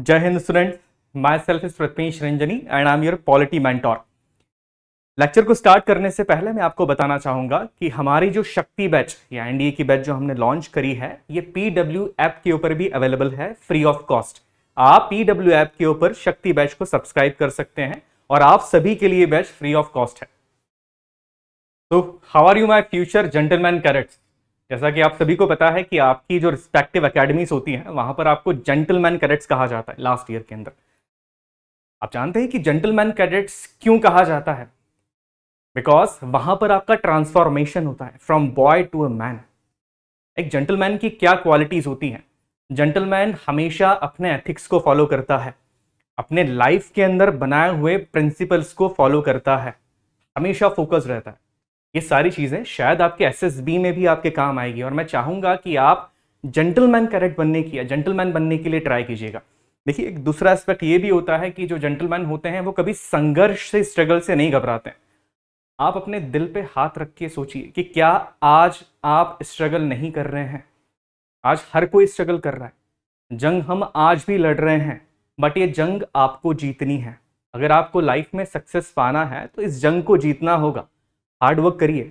जय Hind student, my self is Prathamesh Ranjani and I am your polity mentor. Lecture को start करने से पहले मैं आपको बताना चाहूंगा कि हमारी जो शक्ति बैच या एनडीए की बैच जो हमने लॉन्च करी है, ये पीडब्ल्यू ऐप के ऊपर भी अवेलेबल है फ्री ऑफ कॉस्ट। आप पीडब्ल्यू ऐप के ऊपर शक्ति बैच को सब्सक्राइब कर सकते हैं और आप सभी के लिए बैच फ्री ऑफ कॉस्ट है। तो how are you my future gentleman cadets. जैसा कि आप सभी को पता है कि आपकी जो रिस्पेक्टिव एकेडमीज होती हैं वहां पर आपको जेंटलमैन कैडेट्स कहा जाता है लास्ट ईयर के अंदर। आप जानते हैं कि जेंटलमैन कैडेट्स क्यों कहा जाता है? बिकॉज वहां पर आपका ट्रांसफॉर्मेशन होता है from boy to a man. एक जेंटलमैन की क्या क्वालिटीज होती हैं? जेंटलमैन हमेशा अपने एथिक्स को फॉलो करता है, अपने लाइफ के अंदर बनाए हुए प्रिंसिपल्स को फॉलो करता है, हमेशा फोकस रहता है। ये सारी चीजें शायद आपके एसएसबी में भी आपके काम आएगी और मैं चाहूंगा कि आप जेंटलमैन कैडेट बनने की या जेंटलमैन बनने के लिए ट्राई कीजिएगा। देखिए, एक दूसरा एस्पेक्ट ये भी होता है कि जो जेंटलमैन होते हैं वो कभी संघर्ष से, स्ट्रगल से नहीं घबराते हैं। आप अपने दिल पे हाथ रख के सोचिए कि क्या आज आप स्ट्रगल नहीं कर रहे हैं? आज हर कोई स्ट्रगल कर रहा है, जंग हम आज भी लड़ रहे हैं, बट ये जंग आपको जीतनी है। अगर आपको लाइफ में सक्सेस पाना है तो इस जंग को जीतना होगा। हार्ड वर्क करिए,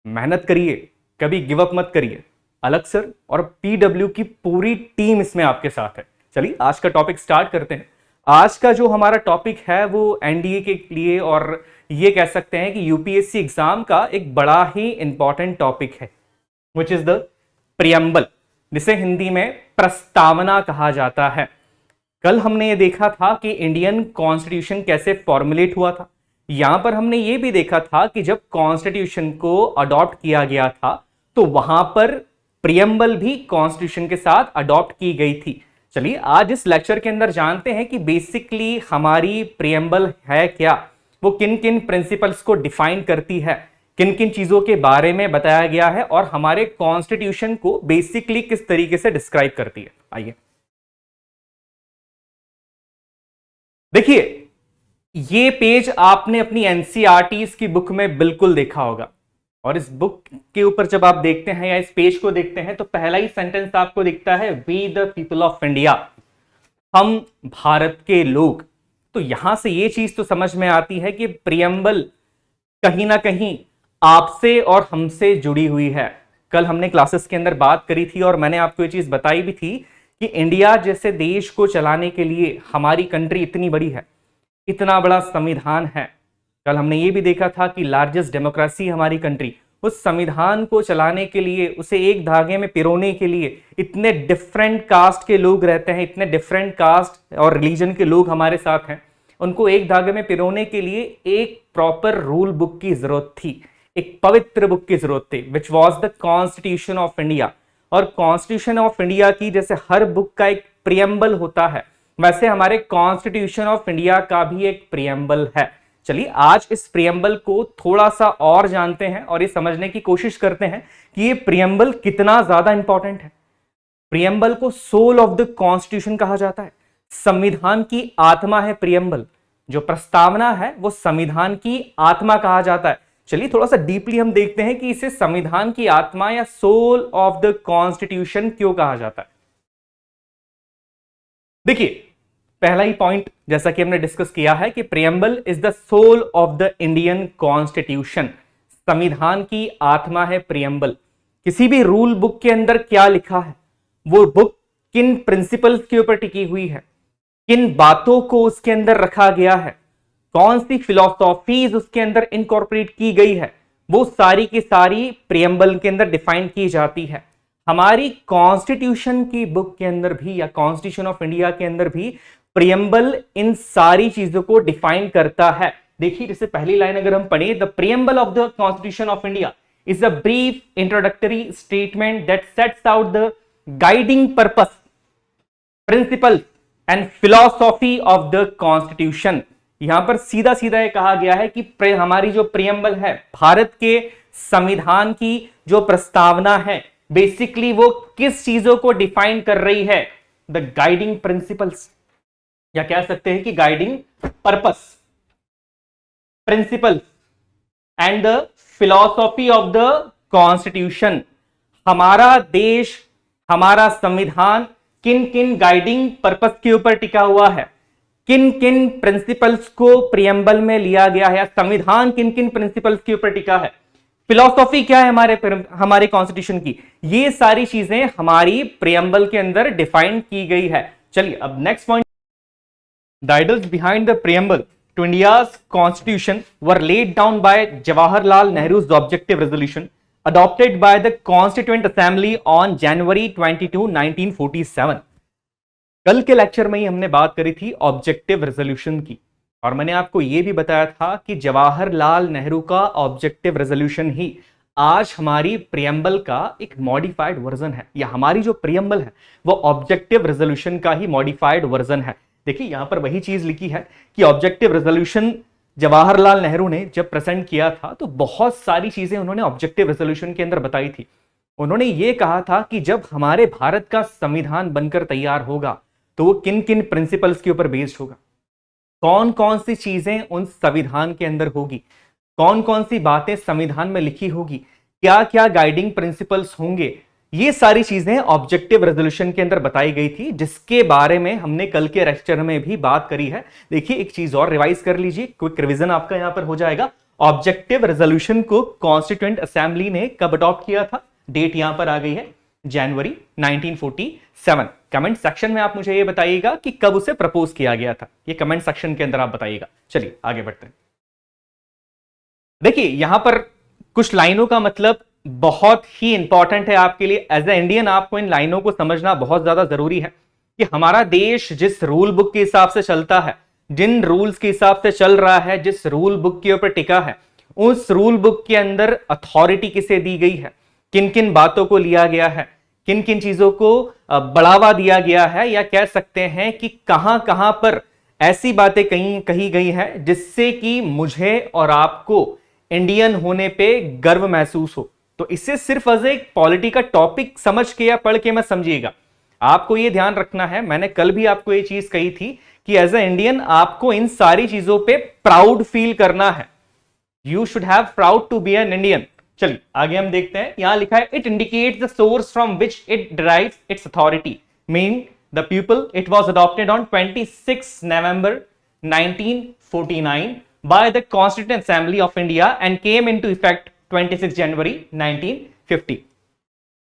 मेहनत करिए, कभी गिव अप मत करिए। अलग सर और पीडब्ल्यू की पूरी टीम इसमें आपके साथ है। चलिए आज का टॉपिक स्टार्ट करते हैं। आज का जो हमारा टॉपिक है वो एनडीए के लिए और ये कह सकते हैं कि यूपीएससी एग्जाम का एक बड़ा ही इंपॉर्टेंट टॉपिक है, विच इज द प्रियम्बल, जिसे हिंदी में प्रस्तावना कहा जाता है। कल हमने ये देखा था कि इंडियन कॉन्स्टिट्यूशन कैसे फॉर्मुलेट हुआ था। यहां पर हमने ये भी देखा था कि जब कॉन्स्टिट्यूशन को अडॉप्ट किया गया था तो वहां पर प्रियम्बल भी कॉन्स्टिट्यूशन के साथ अडॉप्ट की गई थी। चलिए आज इस लेक्चर के अंदर जानते हैं कि बेसिकली हमारी प्रियम्बल है क्या, वो किन किन प्रिंसिपल्स को डिफाइन करती है, किन किन चीजों के बारे में बताया गया है और हमारे कॉन्स्टिट्यूशन को बेसिकली किस तरीके से डिस्क्राइब करती है। आइए देखिए, ये पेज आपने अपनी एनसीईआरटीज की बुक में बिल्कुल देखा होगा और इस बुक के ऊपर जब आप देखते हैं या इस पेज को देखते हैं तो पहला ही सेंटेंस आपको दिखता है, we the people of India, हम भारत के लोग। तो यहां से ये चीज तो समझ में आती है कि प्रियम्बल कहीं ना कहीं आपसे और हमसे जुड़ी हुई है। कल हमने क्लासेस के अंदर बात करी थी और मैंने आपको ये चीज बताई भी थी कि इंडिया जैसे देश को चलाने के लिए हमारी कंट्री इतनी बड़ी है, इतना बड़ा संविधान है। कल हमने ये भी देखा था कि लार्जेस्ट डेमोक्रेसी हमारी कंट्री, उस संविधान को चलाने के लिए, उसे एक धागे में पिरोने के लिए इतने डिफरेंट कास्ट के लोग रहते हैं, इतने डिफरेंट कास्ट और रिलीजन के लोग हमारे साथ हैं। उनको एक धागे में पिरोने के लिए एक प्रॉपर रूल बुक की जरूरत थी, एक पवित्र बुक की जरूरत थी, which was the constitution of India. और कॉन्स्टिट्यूशन ऑफ इंडिया की जैसे हर बुक का एक प्रियम्बल होता है, वैसे हमारे कॉन्स्टिट्यूशन ऑफ इंडिया का भी एक प्रियम्बल है। चलिए आज इस प्रियम्बल को थोड़ा सा और जानते हैं और ये समझने की कोशिश करते हैं कि ये प्रियम्बल कितना ज्यादा इंपॉर्टेंट है। प्रियम्बल को सोल ऑफ द कॉन्स्टिट्यूशन कहा जाता है, संविधान की आत्मा है प्रियम्बल। जो प्रस्तावना है वो संविधान की आत्मा कहा जाता है। चलिए थोड़ा सा डीपली हम देखते हैं कि इसे संविधान की आत्मा या सोल ऑफ द कॉन्स्टिट्यूशन क्यों कहा जाता है। देखिए, पहला ही पॉइंट जैसा कि हमने डिस्कस किया है कि preamble is the soul of the Indian constitution, संविधान की आत्मा है प्रियम्बल। किसी भी रूल बुक के अंदर क्या लिखा है, वो बुक किन प्रिंसिपल्स के ऊपर टिकी हुई है, किन बातों को उसके अंदर रखा गया है, कौन सी फिलॉसॉफीज उसके अंदर इनकॉर्पोरेट की गई है, वो सारी की सारी प्रियम्बल के अंदर डिफाइन की जाती है। हमारी कॉन्स्टिट्यूशन की बुक के अंदर भी या कॉन्स्टिट्यूशन ऑफ इंडिया के अंदर भी प्रियम्बल इन सारी चीजों को डिफाइन करता है। देखिए, जैसे पहली लाइन अगर हम पढ़े, the preamble of the constitution of India is a brief introductory statement that sets out the guiding purpose, principle and philosophy of the constitution. यहां पर सीधा सीधा यह कहा गया है कि हमारी जो प्रियम्बल है, भारत के संविधान की जो प्रस्तावना है, बेसिकली वो किस चीजों को डिफाइन कर रही है, द गाइडिंग प्रिंसिपल्स, या कह सकते हैं कि guiding purpose, principles and the philosophy of the constitution. हमारा देश, हमारा संविधान किन किन गाइडिंग पर्पस के ऊपर टिका हुआ है, किन किन प्रिंसिपल्स को प्रियम्बल में लिया गया है, संविधान किन किन प्रिंसिपल्स के ऊपर टिका है, फिलॉसफी क्या है हमारे कॉन्स्टिट्यूशन की, ये सारी चीजें हमारी प्रियम्बल के अंदर डिफाइन की गई है। चलिए अब next point, the ideals behind the preamble to India's constitution were laid down by Jawaharlal Nehru's objective resolution adopted by the Constituent Assembly on January 22, 1947। कल के लेक्चर में ही हमने बात करी थी ऑब्जेक्टिव रेजोल्यूशन की, और मैंने आपको यह भी बताया था कि जवाहरलाल नेहरू का ऑब्जेक्टिव रेजोल्यूशन ही आज हमारी प्रियम्बल का एक मॉडिफाइड वर्जन है, या हमारी जो प्रियम्बल है वो ऑब्जेक्टिव रेजोल्यूशन का ही मॉडिफाइड वर्जन है। देखिए यहां पर वही चीज लिखी है कि ऑब्जेक्टिव रेजोल्यूशन जवाहरलाल नेहरू ने जब प्रेजेंट किया था तो बहुत सारी चीजें उन्होंने ऑब्जेक्टिव रेजोल्यूशन के अंदर बताई थी। उन्होंने ये कहा था कि जब हमारे भारत का संविधान बनकर तैयार होगा तो वो किन किन प्रिंसिपल्स के ऊपर बेस्ड होगा, कौन कौन सी चीजें उन संविधान के अंदर होगी, कौन कौन सी बातें संविधान में लिखी होगी, क्या क्या गाइडिंग प्रिंसिपल्स होंगे, ये सारी चीजें ऑब्जेक्टिव रेजोल्यूशन के अंदर बताई गई थी, जिसके बारे में हमने कल के लेक्चर में भी बात करी है। देखिए एक चीज और रिवाइज कर लीजिए, क्विक रिवीजन आपका यहां पर हो जाएगा। ऑब्जेक्टिव रेजोल्यूशन को कॉन्स्टिट्यूएंट असेंबली ने कब अडॉप्ट किया था, डेट यहां पर आ गई है जनवरी 1947। कमेंट सेक्शन में आप मुझे ये बताइएगा कि कब उसे प्रपोज किया गया था, ये कमेंट सेक्शन के अंदर आप बताइएगा। चलिए आगे बढ़ते हैं। देखिए यहां पर कुछ लाइनों का मतलब बहुत ही इंपॉर्टेंट है आपके लिए। एज ए इंडियन आपको इन लाइनों को समझना बहुत ज्यादा जरूरी है कि हमारा देश जिस रूल बुक के हिसाब से चलता है, जिन रूल्स के हिसाब से चल रहा है, जिस रूल बुक के ऊपर टिका है, उस रूल बुक के अंदर अथॉरिटी किसे दी गई है, किन किन बातों को लिया गया है, किन किन चीजों को बढ़ावा दिया गया है, या कह सकते हैं कि कहां कहां पर ऐसी बातें कही गई है जिससे कि मुझे और आपको इंडियन होने पे गर्व महसूस हो। तो इसे सिर्फ एज एक पॉलिटी का टॉपिक समझ के या पढ़ के मत समझिएगा, आपको यह ध्यान रखना है। मैंने कल भी आपको यह चीज कही थी कि एज ए इंडियन आपको इन सारी चीजों पे प्राउड फील करना है। You should have proud to be an Indian. चलिए आगे हम देखते हैं। यहां लिखा है it indicates the source from which it derives its authority, mean the people. It was adopted on 26 November 1949 by the Constituent Assembly of India and came into effect 26 जनवरी 1950।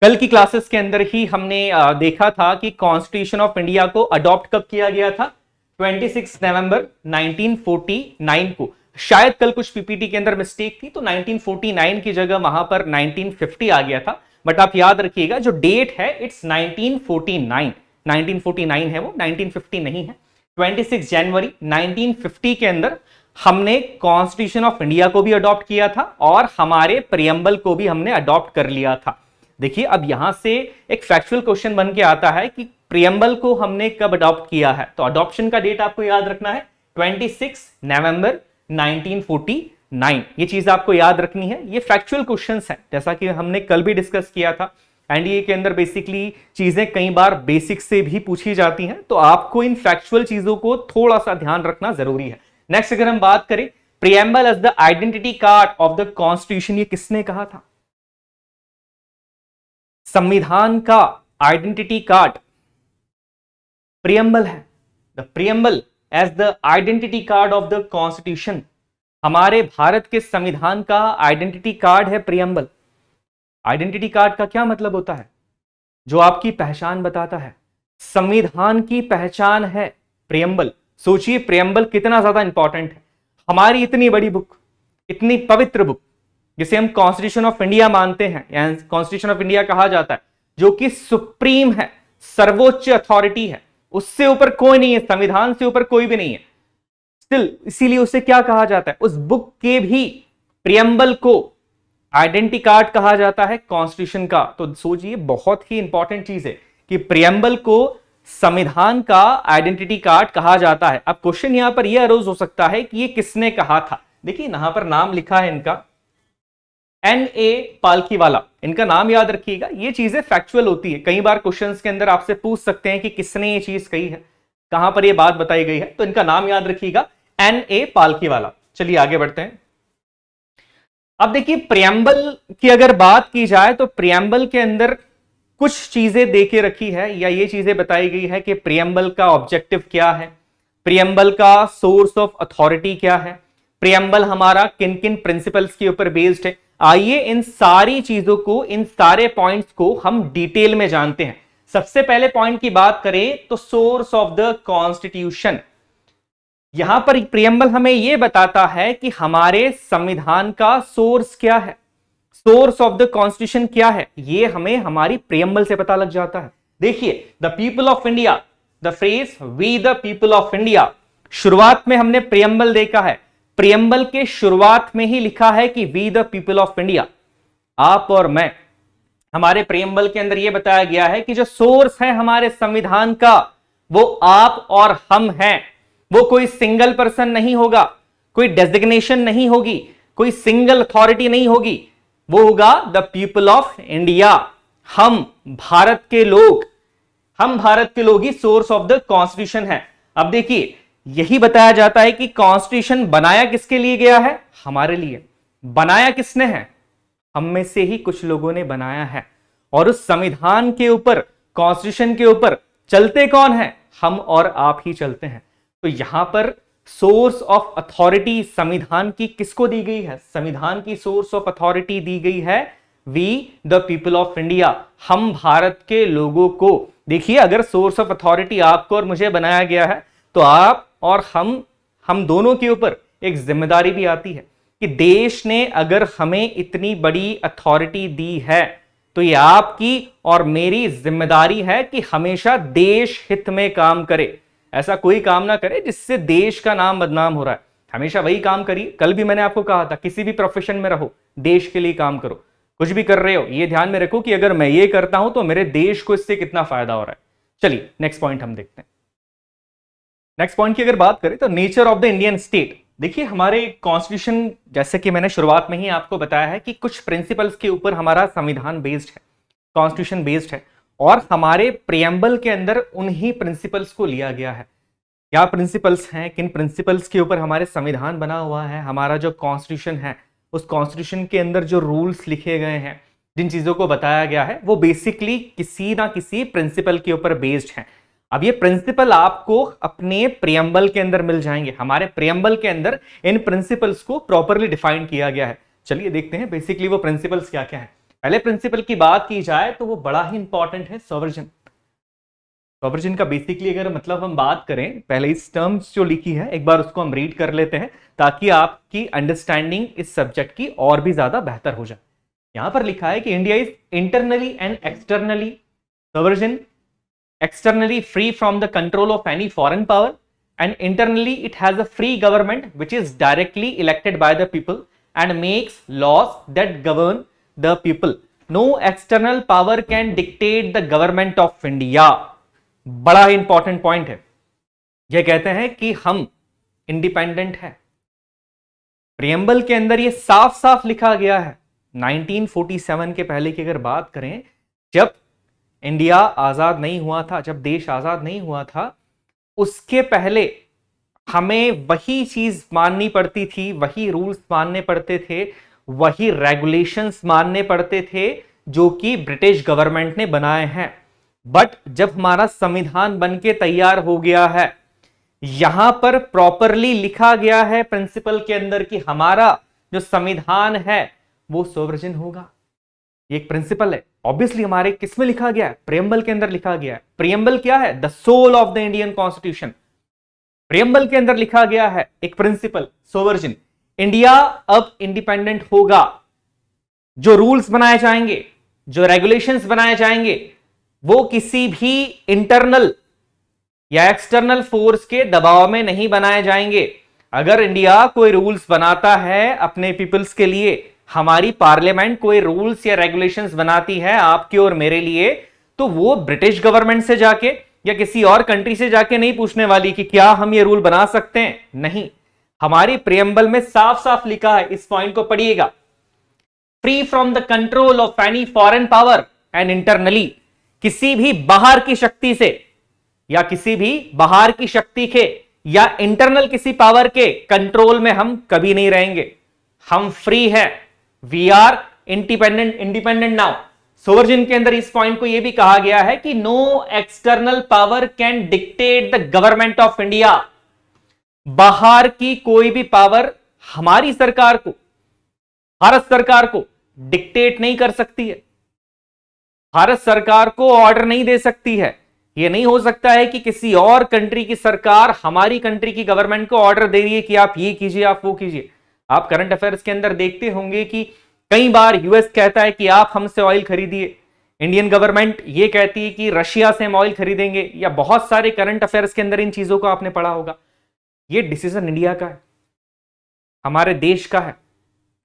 कल की क्लासेस के अंदर ही हमने देखा था कि कॉन्स्टिट्यूशन ऑफ इंडिया को adopt कब किया गया था, 26 नवंबर 1949 को। शायद कल कुछ पीपीटी के अंदर मिस्टेक थी, तो 1949 की जगह वहां पर 1950 आ गया था। बट आप याद रखिएगा जो डेट है इट्स 1949 है, वो 1950 नहीं है। 26 जनवरी 1950 के अंदर हमने कॉन्स्टिट्यूशन ऑफ इंडिया को भी अडॉप्ट किया था और हमारे प्रियम्बल को भी हमने अडॉप्ट कर लिया था। देखिए अब यहां से एक फैक्चुअल क्वेश्चन बन के आता है कि प्रियम्बल को हमने कब अडॉप्ट किया है, तो अडॉप्शन का डेट आपको याद रखना है 26 नवंबर 1949। ये चीज आपको याद रखनी है। ये फैक्चुअल क्वेश्चंस हैं, जैसा कि हमने कल भी डिस्कस किया था। एनडीए के अंदर बेसिकली चीजें कई बार बेसिक से भी पूछी जाती हैं, तो आपको इन फैक्चुअल चीजों को थोड़ा सा ध्यान रखना जरूरी है। नेक्स्ट अगर हम बात करें preamble as the identity card of the constitution, ये किसने कहा था? संविधान का आइडेंटिटी कार्ड प्रियम्बल है। The preamble as the identity card of the constitution, हमारे भारत के संविधान का आइडेंटिटी कार्ड है प्रियम्बल। आइडेंटिटी कार्ड का क्या मतलब होता है? जो आपकी पहचान बताता है, संविधान की पहचान है प्रियम्बल। सोचिए प्रियम्बल कितना ज्यादा इंपॉर्टेंट है। हमारी इतनी बड़ी बुक, इतनी पवित्र बुक जिसे हम कॉन्स्टिट्यूशन ऑफ इंडिया मानते हैं, या कॉन्स्टिट्यूशन ऑफ इंडिया कहा जाता है, जो कि सुप्रीम है, सर्वोच्च अथॉरिटी है, उससे ऊपर कोई नहीं है, संविधान से ऊपर कोई भी नहीं है। स्टिल इसीलिए उसे क्या कहा जाता है, उस बुक के भी प्रियम्बल को आइडेंटिटी कार्ड कहा जाता है कॉन्स्टिट्यूशन का। तो सोचिए बहुत ही इंपॉर्टेंट चीज है कि प्रियम्बल को संविधान का आइडेंटिटी कार्ड कहा जाता है। अब क्वेश्चन यहां पर यह अरोज हो सकता है कि ये किसने कहा था। देखिए यहां पर नाम लिखा है इनका N.A. पालकीवाला, इनका नाम याद रखिएगा। ये चीजें फैक्चुअल होती है, कई बार क्वेश्चंस के अंदर आपसे पूछ सकते हैं कि किसने ये चीज कही है, कहां पर ये बात बताई गई है, तो इनका नाम याद रखिएगा N.A. पालकीवाला। चलिए आगे बढ़ते हैं। अब देखिए प्रियम्बल की अगर बात की जाए तो प्रियम्बल के अंदर कुछ चीजें देके रखी है या ये चीजें बताई गई है कि प्रियम्बल का ऑब्जेक्टिव क्या है, प्रियम्बल का सोर्स ऑफ अथॉरिटी क्या है, प्रियम्बल हमारा किन किन प्रिंसिपल्स के ऊपर बेस्ड है। आइए इन सारी चीजों को, इन सारे पॉइंट्स को हम डिटेल में जानते हैं। सबसे पहले पॉइंट की बात करें तो सोर्स ऑफ द कॉन्स्टिट्यूशन। यहां पर प्रियम्बल हमें यह बताता है कि हमारे संविधान का सोर्स क्या है, सोर्स ऑफ द कॉन्स्टिट्यूशन क्या है, यह हमें हमारी प्रियम्बल से पता लग जाता है। देखिए, the people of India, the phrase we the people of India, शुरुआत में हमने प्रियम्बल देखा है। प्रियम्बल के शुरुआत में ही लिखा है कि we the people of India, आप और मैं। हमारे प्रियम्बल के अंदर यह बताया गया है कि जो सोर्स है हमारे संविधान का वो आप और हम हैं। वो कोई सिंगल पर्सन नहीं होगा, कोई डेजिग्नेशन नहीं होगी, कोई सिंगल अथॉरिटी नहीं होगी, वो होगा द पीपल ऑफ इंडिया। हम भारत के लोग, हम भारत के लोग ही सोर्स ऑफ द कॉन्स्टिट्यूशन है। अब देखिए, यही बताया जाता है कि कॉन्स्टिट्यूशन बनाया किसके लिए गया है, हमारे लिए। बनाया किसने है, हम में से ही कुछ लोगों ने बनाया है। और उस संविधान के ऊपर, कॉन्स्टिट्यूशन के ऊपर चलते कौन है, हम और आप ही चलते हैं। तो यहां पर सोर्स ऑफ अथॉरिटी संविधान की किसको दी गई है, संविधान की सोर्स ऑफ अथॉरिटी दी गई है we the people of India, हम भारत के लोगों को। देखिए, अगर सोर्स ऑफ अथॉरिटी आपको और मुझे बनाया गया है तो आप और हम दोनों के ऊपर एक जिम्मेदारी भी आती है कि देश ने अगर हमें इतनी बड़ी अथॉरिटी दी है तो ये आपकी और मेरी जिम्मेदारी है कि हमेशा देश हित में काम करे। ऐसा कोई काम ना करे जिससे देश का नाम बदनाम हो रहा है। हमेशा वही काम करिए। कल भी मैंने आपको कहा था, किसी भी प्रोफेशन में रहो, देश के लिए काम करो। कुछ भी कर रहे हो, ये ध्यान में रखो कि अगर मैं ये करता हूं तो मेरे देश को इससे कितना फायदा हो रहा है। चलिए नेक्स्ट पॉइंट हम देखते हैं। नेक्स्ट पॉइंट की अगर बात करें तो nature of the Indian state. देखिए, हमारे कॉन्स्टिट्यूशन, जैसे कि मैंने शुरुआत में ही आपको बताया है कि कुछ प्रिंसिपल्स के ऊपर हमारा संविधान बेस्ड है, कॉन्स्टिट्यूशन बेस्ड है, और हमारे प्रियम्बल के अंदर उन्हीं प्रिंसिपल्स को लिया गया है। क्या प्रिंसिपल्स हैं, किन प्रिंसिपल्स के ऊपर हमारे संविधान बना हुआ है, हमारा जो कॉन्स्टिट्यूशन है, उस कॉन्स्टिट्यूशन के अंदर जो रूल्स लिखे गए हैं, जिन चीजों को बताया गया है, वो बेसिकली किसी ना किसी प्रिंसिपल के ऊपर बेस्ड हैं। अब ये प्रिंसिपल आपको अपने प्रियम्बल के अंदर मिल जाएंगे। हमारे प्रियम्बल के अंदर इन प्रिंसिपल्स को प्रॉपरली डिफाइन किया गया है। चलिए देखते हैं बेसिकली वो प्रिंसिपल्स क्या क्या है। पहले प्रिंसिपल की बात की जाए तो वो बड़ा ही इंपॉर्टेंट है, सॉवरेजन। सॉवरेजन का बेसिकली अगर मतलब हम बात करें, पहले इस टर्म्स जो लिखी है एक बार उसको हम रीड कर लेते हैं ताकि आपकी अंडरस्टैंडिंग इस सब्जेक्ट की और भी ज्यादा बेहतर हो जाए। यहां पर लिखा है कि India is internally and externally sovereign, externally free from the control of any foreign power, and internally it has a free government which is directly elected by the people and makes laws that govern the people. No external power can dictate the government of India. बड़ा ही important point है। ये कहते हैं कि हम independent है। Preamble के अंदर ये साफ साफ लिखा गया है। 1947 के पहले की अगर बात करें, जब इंडिया आजाद नहीं हुआ था, जब देश आजाद नहीं हुआ था, उसके पहले हमें वही चीज माननी पड़ती थी, वही रूल्स मानने पड़ते थे, वही रेगुलेशंस मानने पड़ते थे जो कि ब्रिटिश गवर्नमेंट ने बनाए हैं। बट जब हमारा संविधान बनके तैयार हो गया है, यहां पर प्रॉपरली लिखा गया है प्रिंसिपल के अंदर कि हमारा जो संविधान है वो सोवरेन होगा। ये एक प्रिंसिपल है। ऑब्वियसली हमारे किसमें लिखा गया है, प्रियम्बल के अंदर लिखा गया है। प्रियम्बल क्या है, the soul of the Indian constitution. Preamble के अंदर लिखा गया है एक प्रिंसिपल, सोवरेन। इंडिया अब इंडिपेंडेंट होगा। जो रूल्स बनाए जाएंगे, जो रेगुलेशंस बनाए जाएंगे, वो किसी भी इंटरनल या एक्सटर्नल फोर्स के दबाव में नहीं बनाए जाएंगे। अगर इंडिया कोई रूल्स बनाता है अपने पीपल्स के लिए, हमारी पार्लियामेंट कोई रूल्स या रेगुलेशंस बनाती है आपके और मेरे लिए, तो वो ब्रिटिश गवर्नमेंट से जाके या किसी और कंट्री से जाके नहीं पूछने वाली कि क्या हम ये रूल बना सकते हैं। नहीं, हमारी प्रियम्बल में साफ साफ लिखा है, इस पॉइंट को पढ़िएगा, free from the control of any foreign power and internally, किसी भी बाहर की शक्ति से या किसी भी बाहर की शक्ति के या इंटरनल किसी पावर के कंट्रोल में हम कभी नहीं रहेंगे। हम फ्री है, वी आर इंडिपेंडेंट नाउ। सोवर्जिन के अंदर इस पॉइंट को यह भी कहा गया है कि no external power can dictate the government of India. बाहर की कोई भी पावर हमारी सरकार को, भारत सरकार को डिक्टेट नहीं कर सकती है, भारत सरकार को ऑर्डर नहीं दे सकती है। यह नहीं हो सकता है कि किसी और कंट्री की सरकार हमारी कंट्री की गवर्नमेंट को ऑर्डर दे रही है कि आप ये कीजिए, आप वो कीजिए। आप करंट अफेयर्स के अंदर देखते होंगे कि कई बार यूएस कहता है कि आप हमसे ऑयल खरीदिए, इंडियन गवर्नमेंट ये कहती है कि रशिया से हम ऑयल खरीदेंगे, या बहुत सारे करंट अफेयर्स के अंदर इन चीजों को आपने पढ़ा होगा। ये डिसीजन इंडिया का है, हमारे देश का है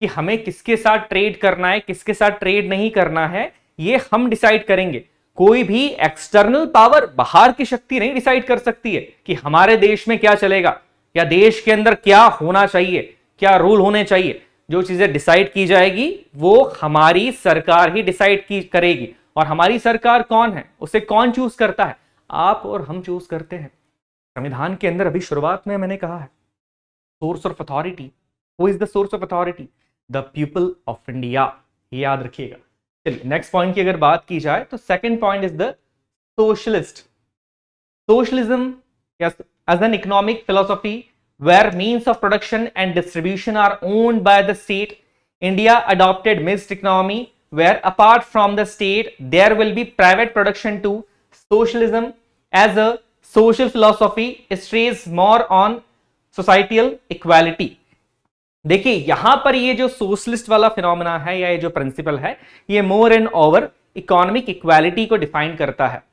कि हमें किसके साथ ट्रेड करना है, किसके साथ ट्रेड नहीं करना है, ये हम डिसाइड करेंगे। कोई भी एक्सटर्नल पावर, बाहर की शक्ति नहीं डिसाइड कर सकती है कि हमारे देश में क्या चलेगा या देश के अंदर क्या होना चाहिए, क्या रूल होने चाहिए। जो चीजें डिसाइड की जाएगी वो हमारी सरकार ही डिसाइड करेगी। और हमारी सरकार कौन है, उसे कौन चूज करता है? आप और हम चूज करते हैं। संविधान के अंदर अभी शुरुआत में मैंने कहा है, source of authority, who is the source of authority? The people of India. याद रखिएगा। चलिए नेक्स्ट पॉइंट की अगर बात की जाए तो second point is the socialist. Socialism as an economic philosophy where means of production and distribution are owned by the state. India adopted mixed economy where apart from the state there will be private production too. Socialism as a social philosophy strays more on societal equality. देखिए यहां पर ये जो socialist वाला phenomena है या ये जो प्रिंसिपल है, ये more and over economic equality को डिफाइन करता है।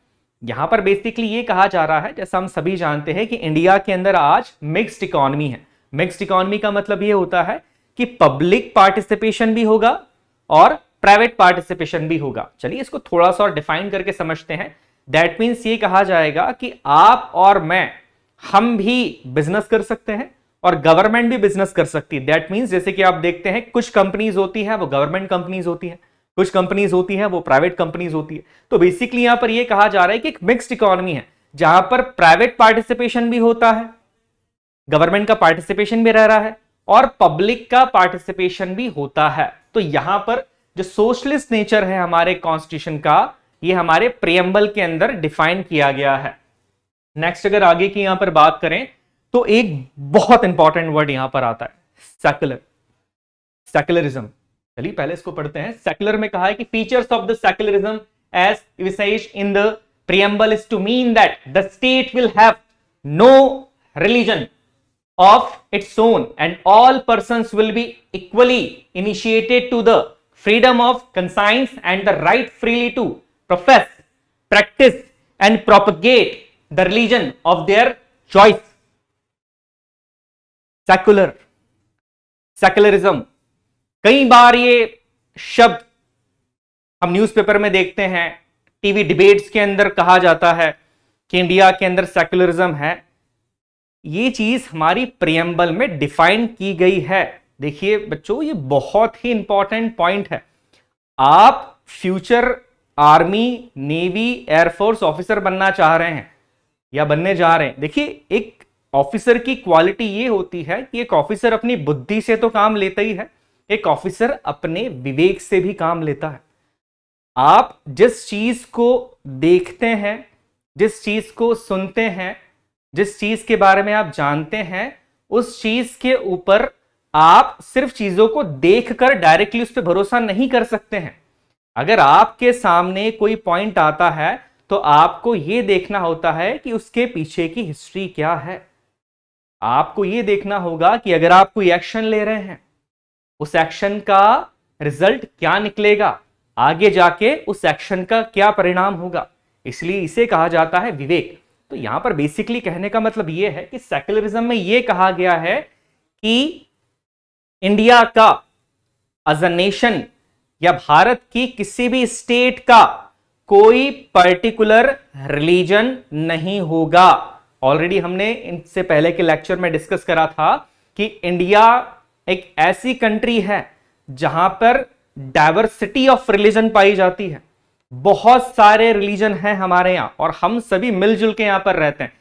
यहां पर बेसिकली ये कहा जा रहा है, जैसा हम सभी जानते हैं कि इंडिया के अंदर आज मिक्स्ड इकोनॉमी है। मिक्स्ड इकोनॉमी का मतलब ये होता है कि पब्लिक पार्टिसिपेशन भी होगा और प्राइवेट पार्टिसिपेशन भी होगा। चलिए इसको थोड़ा सा और डिफाइन करके समझते हैं। दैट मीन्स ये कहा जाएगा कि आप और मैं, हम भी बिजनेस कर सकते हैं और गवर्नमेंट भी बिजनेस कर सकती है। दैट मीन्स जैसे कि आप देखते हैं कुछ कंपनीज होती है वो गवर्नमेंट कंपनीज होती है, कुछ कंपनीज होती हैं वो प्राइवेट कंपनीज होती है। तो बेसिकली यहां पर यह कहा जा रहा है कि एक मिक्स्ड इकोनॉमी है जहां पर प्राइवेट पार्टिसिपेशन भी होता है, गवर्नमेंट का पार्टिसिपेशन भी रह रहा है और पब्लिक का पार्टिसिपेशन भी होता है। तो यहां पर जो सोशलिस्ट नेचर है हमारे कॉन्स्टिट्यूशन का, ये हमारे प्रियम्बल के अंदर डिफाइन किया गया है। नेक्स्ट अगर आगे की यहां पर बात करें तो एक बहुत इंपॉर्टेंट वर्ड यहां पर आता है, सेक्युलर, सेक्युलरिज्म। चलिए पहले इसको पढ़ते हैं। सेक्युलर में कहा है कि features of the secularism as envisaged in the preamble is to mean that the state will have no religion of its own and all persons will be equally initiated to the freedom of conscience and the right freely to profess, practice and propagate the religion of their choice. Secular, secularism, कई बार ये शब्द हम newspaper में देखते हैं, TV debates के अंदर कहा जाता है कि इंडिया के अंदर सेक्युलरिज्म है। ये चीज हमारी प्रीएम्बल में डिफाइन की गई है। देखिए बच्चों, ये बहुत ही इंपॉर्टेंट पॉइंट है। आप future army, navy, air force officer बनना चाह रहे हैं या बनने जा रहे हैं। देखिए एक ऑफिसर की क्वालिटी ये होती है कि एक ऑफिसर अपनी बुद्धि से तो काम लेता ही है, एक ऑफिसर अपने विवेक से भी काम लेता है। आप जिस चीज को देखते हैं, जिस चीज को सुनते हैं, जिस चीज के बारे में आप जानते हैं, उस चीज के ऊपर आप सिर्फ चीजों को देखकर डायरेक्टली उस पर भरोसा नहीं कर सकते हैं। अगर आपके सामने कोई पॉइंट आता है तो आपको यह देखना होता है कि उसके पीछे की हिस्ट्री क्या है। आपको यह देखना होगा कि अगर आप कोई एक्शन ले रहे हैं, उस एक्शन का रिजल्ट क्या निकलेगा, आगे जाके उस एक्शन का क्या परिणाम होगा। इसलिए इसे कहा जाता है विवेक। तो यहां पर बेसिकली कहने का मतलब यह है कि सेक्युलरिज्म में यह कहा गया है कि इंडिया का एज अ नेशन या भारत की किसी भी स्टेट का कोई पर्टिकुलर रिलीजन नहीं होगा। ऑलरेडी हमने इनसे पहले के लेक्चर में डिस्कस करा था कि इंडिया एक ऐसी कंट्री है जहां पर डाइवर्सिटी ऑफ रिलीजन पाई जाती है। बहुत सारे रिलीजन हैं हमारे यहां और हम सभी मिलजुल के यहां पर रहते हैं।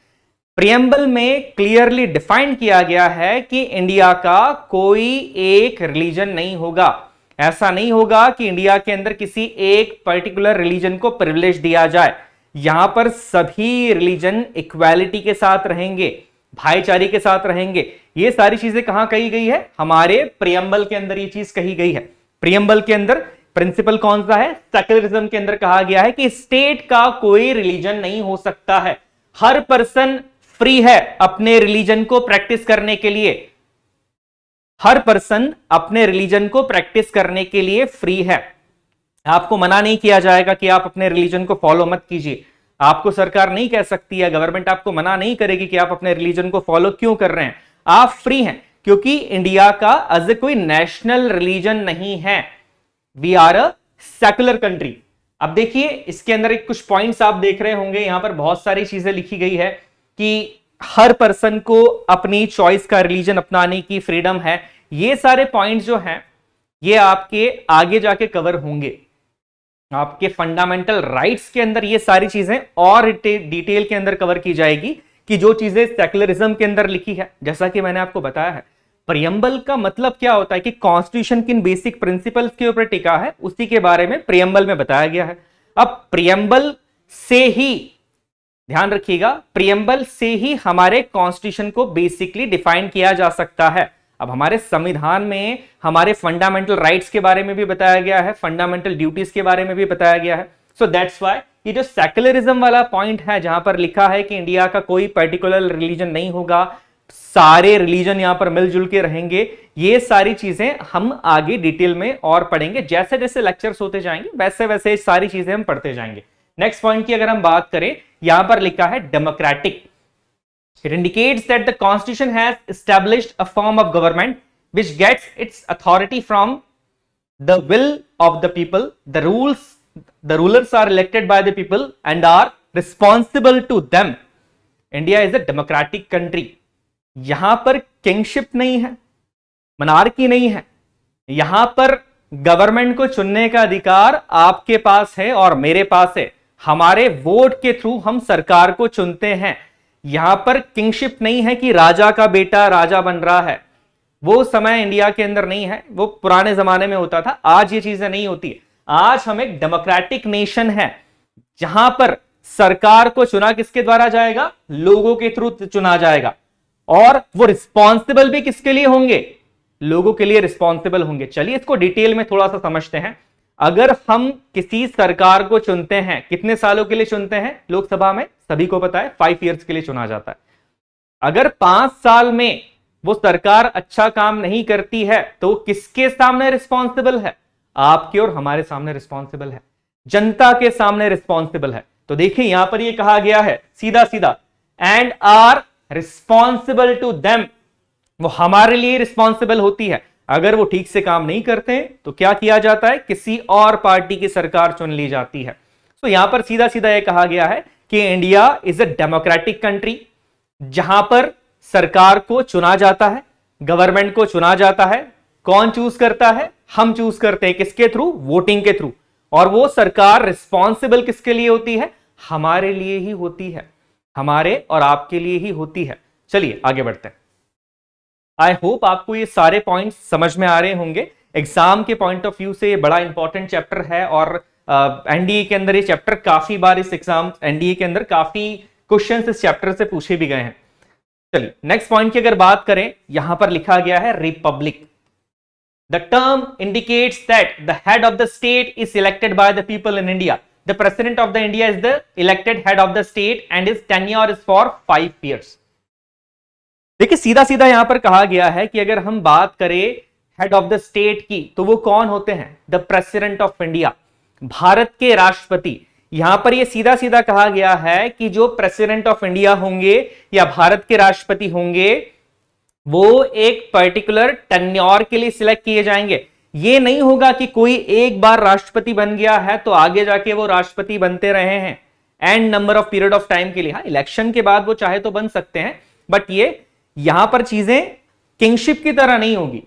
प्रीएम्बल में क्लियरली डिफाइन किया गया है कि इंडिया का कोई एक रिलीजन नहीं होगा। ऐसा नहीं होगा कि इंडिया के अंदर किसी एक पर्टिकुलर रिलीजन को प्रिविलेज दिया जाए। यहां पर सभी रिलीजन इक्वालिटी के साथ रहेंगे, भाईचारे के साथ रहेंगे। ये सारी चीजें कहां कही गई है? हमारे प्रियम्बल के अंदर ये चीज कही गई है। प्रियम्बल के अंदर प्रिंसिपल कौन सा है? सेक्युलरिज्म के अंदर कहा गया है कि स्टेट का कोई रिलीजन नहीं हो सकता है, हर पर्सन फ्री है अपने रिलीजन को प्रैक्टिस करने के लिए। हर पर्सन अपने रिलीजन को प्रैक्टिस करने के लिए फ्री है। आपको मना नहीं किया जाएगा कि आप अपने रिलीजन को फॉलो मत कीजिए। आपको सरकार नहीं कह सकती है, गवर्नमेंट आपको मना नहीं करेगी कि आप अपने रिलीजन को फॉलो क्यों कर रहे हैं। आप फ्री हैं, क्योंकि इंडिया का एज कोई नेशनल रिलीजन नहीं है। We are a secular country. अब देखिए, इसके अंदर एक कुछ पॉइंट्स आप देख रहे होंगे, यहां पर बहुत सारी चीजें लिखी गई है कि हर पर्सन को अपनी चॉइस का रिलीजन अपनाने की फ्रीडम है। ये सारे पॉइंट्स जो हैं ये आपके आगे जाके कवर होंगे, आपके फंडामेंटल राइट्स के अंदर ये सारी चीजें और डिटेल के अंदर कवर की जाएगी कि जो चीजें सेक्युलरिज्म के अंदर लिखी है। जैसा कि मैंने आपको बताया है, प्रियम्बल का मतलब क्या होता है कि कॉन्स्टिट्यूशन किन बेसिक प्रिंसिपल्स के ऊपर टिका है, उसी के बारे में प्रियम्बल में बताया गया है। अब प्रियम्बल से ही, ध्यान रखिएगा, प्रियम्बल से ही हमारे कॉन्स्टिट्यूशन को बेसिकली डिफाइन किया जा सकता है। अब हमारे संविधान में हमारे फंडामेंटल राइट्स के बारे में भी बताया गया है, फंडामेंटल ड्यूटीज के बारे में भी बताया गया है। सो दैट्स व्हाई ये जो सेक्युलरिज्म वाला पॉइंट है, जहां पर लिखा है कि इंडिया का कोई पर्टिकुलर रिलीजन नहीं होगा, सारे रिलीजन यहां पर मिलजुल के रहेंगे, ये सारी चीजें हम आगे डिटेल में और पढ़ेंगे। जैसे जैसे लेक्चर्स होते जाएंगे वैसे वैसे सारी चीजें हम पढ़ते जाएंगे। नेक्स्ट पॉइंट की अगर हम बात करें, यहां पर लिखा है democratic. It indicates that the constitution has established a form of government which gets its authority from the will of the people. The rulers are elected by the people and are responsible to them. India is a democratic country. यहां पर kingship नहीं है, monarchy नहीं है। यहां पर government को चुनने का अधिकार आपके पास है और मेरे पास है। हमारे वोट के थ्रू हम सरकार को चुनते हैं। यहां पर किंगशिप नहीं है कि राजा का बेटा राजा बन रहा है। वो समय इंडिया के अंदर नहीं है, वो पुराने जमाने में होता था। आज ये चीजें नहीं होती। आज हम एक डेमोक्रेटिक नेशन है, जहां पर सरकार को चुना किसके द्वारा जाएगा? लोगों के थ्रू चुना जाएगा। और वो रिस्पॉन्सिबल भी किसके लिए होंगे? लोगों के लिए रिस्पॉन्सिबल होंगे। चलिए इसको डिटेल में थोड़ा सा समझते हैं। अगर हम किसी सरकार को चुनते हैं, कितने सालों के लिए चुनते हैं? लोकसभा में सभी को पता है 5 इयर्स के लिए चुना जाता है। अगर 5 साल में वो सरकार अच्छा काम नहीं करती है तो किसके सामने रिस्पॉन्सिबल है? आपके और हमारे सामने रिस्पॉन्सिबल है, जनता के सामने रिस्पॉन्सिबल है। तो देखिए यहां पर ये कहा गया है सीधा सीधा, and are responsible to them. वो हमारे लिए रिस्पॉन्सिबल होती है। अगर वो ठीक से काम नहीं करते तो क्या किया जाता है? किसी और पार्टी की सरकार चुन ली जाती है। तो यहां पर सीधा सीधा यह कहा गया है कि India is a democratic country, जहां पर सरकार को चुना जाता है, गवर्नमेंट को चुना जाता है। कौन चूज करता है? हम चूज करते हैं। किसके थ्रू? वोटिंग के थ्रू। और वो सरकार रिस्पॉन्सिबल किसके लिए होती है? हमारे लिए ही होती है, हमारे और आपके लिए ही होती है। चलिए आगे बढ़ते हैं। आई होप आपको ये सारे पॉइंट्स समझ में आ रहे होंगे। एग्जाम के पॉइंट ऑफ व्यू से ये बड़ा इंपॉर्टेंट चैप्टर है और एनडीए के अंदर ये चैप्टर काफी बार इस एग्जाम एनडीए के अंदर काफी क्वेश्चंस इस चैप्टर से पूछे भी गए हैं। चलिए नेक्स्ट पॉइंट की अगर बात करें, यहां पर लिखा गया है Republic. The term indicates that the head of the state is elected by the people in India. The president of the India is the elected head of the state and his tenure is for 5 years. देखिए सीधा सीधा यहां पर कहा गया है कि अगर हम बात करें हेड ऑफ द स्टेट की, तो वो कौन होते हैं? The president of India, Bharat के राष्ट्रपति। यहां पर ये सीधा सीधा कहा गया है कि जो प्रेसिडेंट ऑफ इंडिया होंगे या भारत के राष्ट्रपति होंगे, वो एक पर्टिकुलर टेन्योर के लिए सिलेक्ट किए जाएंगे। ये नहीं होगा कि कोई एक बार राष्ट्रपति बन गया है तो आगे जाके वो राष्ट्रपति बनते रहे हैं and number of period of time के लिए। हाँ, इलेक्शन के बाद वो चाहे तो बन सकते हैं, बट ये यहां पर चीजें किंगशिप की तरह नहीं होगी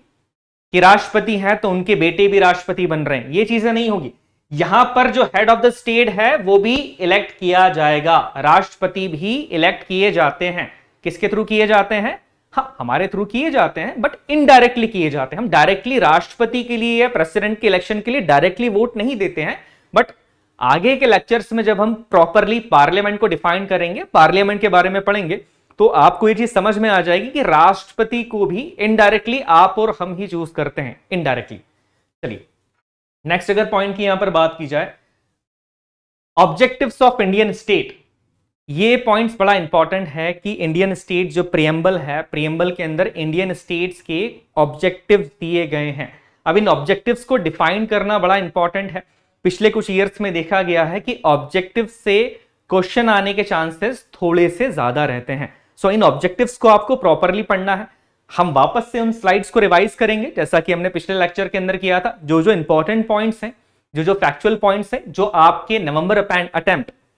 कि राष्ट्रपति हैं तो उनके बेटे भी राष्ट्रपति बन रहे हैं। ये चीजें नहीं होगी। यहां पर जो हेड ऑफ द स्टेट है वो भी इलेक्ट किया जाएगा। राष्ट्रपति भी इलेक्ट किए जाते हैं। किसके थ्रू किए जाते हैं? हाँ, हमारे थ्रू किए जाते हैं बट इनडायरेक्टली किए जाते हैं। हम डायरेक्टली राष्ट्रपति के लिए या प्रेसिडेंट के इलेक्शन के लिए डायरेक्टली वोट नहीं देते हैं, बट आगे के लेक्चर्स में जब हम प्रॉपरली पार्लियामेंट को डिफाइन करेंगे, पार्लियामेंट के बारे में पढ़ेंगे, तो आपको ये चीज समझ में आ जाएगी कि राष्ट्रपति को भी इनडायरेक्टली आप और हम ही चूज करते हैं, इनडायरेक्टली। चलिए नेक्स्ट अगर पॉइंट की यहां पर बात की जाए, ऑब्जेक्टिव्स ऑफ इंडियन स्टेट, ये पॉइंट्स बड़ा इंपॉर्टेंट है कि इंडियन स्टेट जो प्रियम्बल है, प्रियम्बल के अंदर इंडियन स्टेट्स के ऑब्जेक्टिव्स दिए गए हैं। अब इन ऑब्जेक्टिव्स को डिफाइन करना बड़ा इंपॉर्टेंट है। पिछले कुछ ईयर्स में देखा गया है कि ऑब्जेक्टिव से क्वेश्चन आने के चांसेस थोड़े से ज्यादा रहते हैं। सो इन ऑब्जेक्टिव्स को आपको प्रॉपरली पढ़ना है। हम वापस से उन स्लाइड्स को रिवाइज करेंगे जैसा कि हमने पिछले लेक्चर के अंदर किया था। जो जो इंपॉर्टेंट पॉइंट्स हैं, जो जो फैक्चुअल पॉइंट्स हैं, जो आपके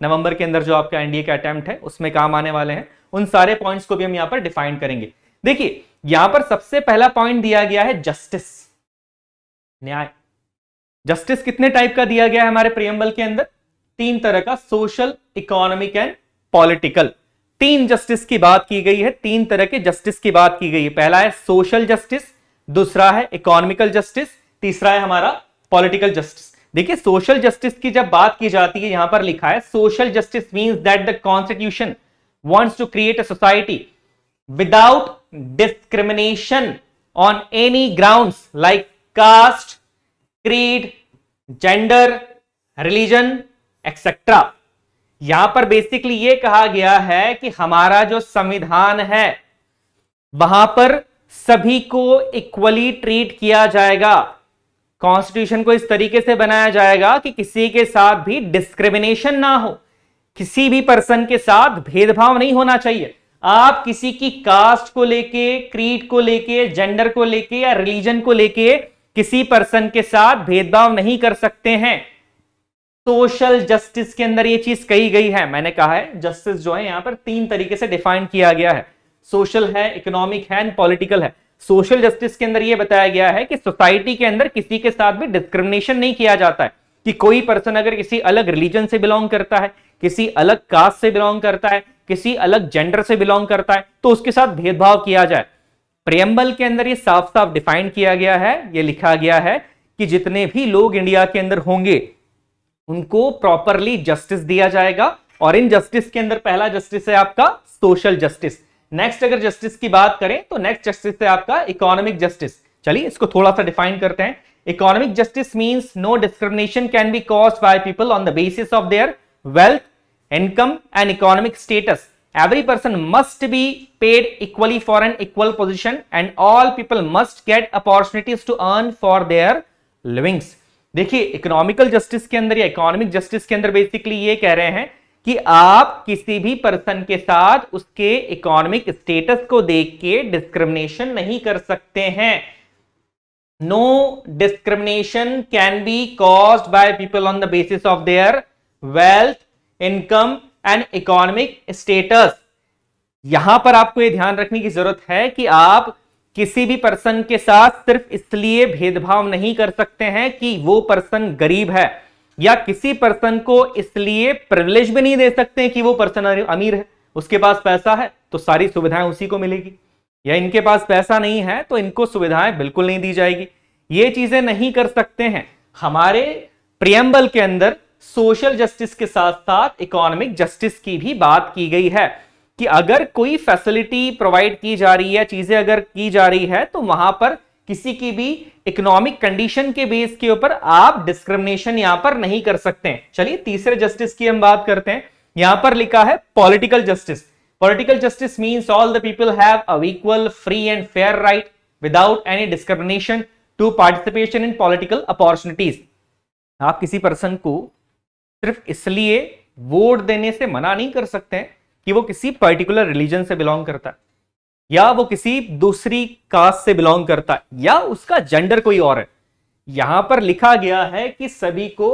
नवंबर के अंदर जो आपका एनडीए का अटेम्प्ट है उसमें काम आने वाले हैं, उन सारे पॉइंट्स को भी हम यहां पर डिफाइन करेंगे। देखिए यहां पर सबसे पहला पॉइंट दिया गया है जस्टिस, न्याय। जस्टिस कितने टाइप का दिया गया है हमारे प्रियम्बल के अंदर? 3 तरह का, social, economic and political. 3 justice की बात की गई है, 3 तरह के जस्टिस की बात की गई है। पहला है सोशल जस्टिस, दूसरा है इकोनॉमिकल जस्टिस, तीसरा है हमारा पॉलिटिकल जस्टिस। देखिए सोशल जस्टिस की जब बात की जाती है, यहां पर लिखा है social justice means that the constitution wants to create a society without discrimination on any grounds like caste, creed, gender, religion etcetera. यहां पर बेसिकली यह कहा गया है कि हमारा जो संविधान है वहां पर सभी को इक्वली ट्रीट किया जाएगा। कॉन्स्टिट्यूशन को इस तरीके से बनाया जाएगा कि किसी के साथ भी डिस्क्रिमिनेशन ना हो, किसी भी पर्सन के साथ भेदभाव नहीं होना चाहिए। आप किसी की कास्ट को लेके, क्रीड को लेके, जेंडर को लेके या रिलीजन को लेके किसी पर्सन के साथ भेदभाव नहीं कर सकते हैं। सोशल जस्टिस के अंदर यह चीज कही गई है। मैंने कहा है जस्टिस जो है यहां पर 3 तरीके से डिफाइन किया गया है, सोशल है, इकोनॉमिक है, पॉलिटिकल है। सोशल जस्टिस के अंदर यह बताया गया है कि सोसाइटी के अंदर किसी के साथ भी डिस्क्रिमिनेशन नहीं किया जाता है, कि कोई पर्सन अगर किसी अलग रिलीजन से बिलोंग करता है, किसी अलग कास्ट से बिलोंग करता है, किसी अलग जेंडर से बिलोंग करता है, तो उसके साथ भेदभाव किया जाए। प्रियम्बल के अंदर यह साफ साफ डिफाइन किया गया है, यह लिखा गया है कि जितने भी लोग इंडिया के अंदर होंगे उनको प्रॉपरली जस्टिस दिया जाएगा। और इन जस्टिस के अंदर पहला जस्टिस है आपका सोशल जस्टिस। नेक्स्ट अगर जस्टिस की बात करें तो नेक्स्ट जस्टिस है आपका इकोनॉमिक जस्टिस। चलिए इसको थोड़ा सा डिफाइन करते हैं। Economic justice means no discrimination can be caused by people on the basis of their wealth, income and economic status. Every person must be paid equally for an equal position and all people must get opportunities to earn for their livings। देखिए economical justice के अंदर या economic justice के अंदर basically ये कह रहे हैं कि आप किसी भी पर्सन के साथ उसके इकोनॉमिक स्टेटस को देख के डिस्क्रिमिनेशन नहीं कर सकते हैं। No discrimination can be caused by people on the basis of their wealth, income and economic status. यहां पर आपको यह ध्यान रखने की जरूरत है कि आप किसी भी पर्सन के साथ सिर्फ इसलिए भेदभाव नहीं कर सकते हैं कि वो पर्सन गरीब है, या किसी पर्सन को इसलिए प्रिविलेज भी नहीं दे सकते कि वो पर्सन अमीर है, उसके पास पैसा है तो सारी सुविधाएं उसी को मिलेगी, या इनके पास पैसा नहीं है तो इनको सुविधाएं बिल्कुल नहीं दी जाएगी। ये चीजें नहीं कर सकते हैं। हमारे प्रियम्बल के अंदर सोशल जस्टिस के साथ साथ इकोनॉमिक जस्टिस की भी बात की गई है कि अगर कोई फैसिलिटी प्रोवाइड की जा रही है, चीजें अगर की जा रही है, तो वहां पर किसी की भी इकोनॉमिक कंडीशन के बेस के ऊपर आप डिस्क्रिमिनेशन यहां पर नहीं कर सकते हैं। चलिए तीसरे जस्टिस की हम बात करते हैं। यहां पर लिखा है political justice. Political justice means all the people have a equal, free and fair right without any discrimination to participation in political opportunities. आप किसी पर्सन को सिर्फ इसलिए वोट देने से मना नहीं कर सकते हैं कि वो किसी पर्टिकुलर रिलीजन से बिलोंग करता है, या वो किसी दूसरी कास्ट से बिलोंग करता है, या उसका जेंडर कोई और है। यहां पर लिखा गया है कि सभी को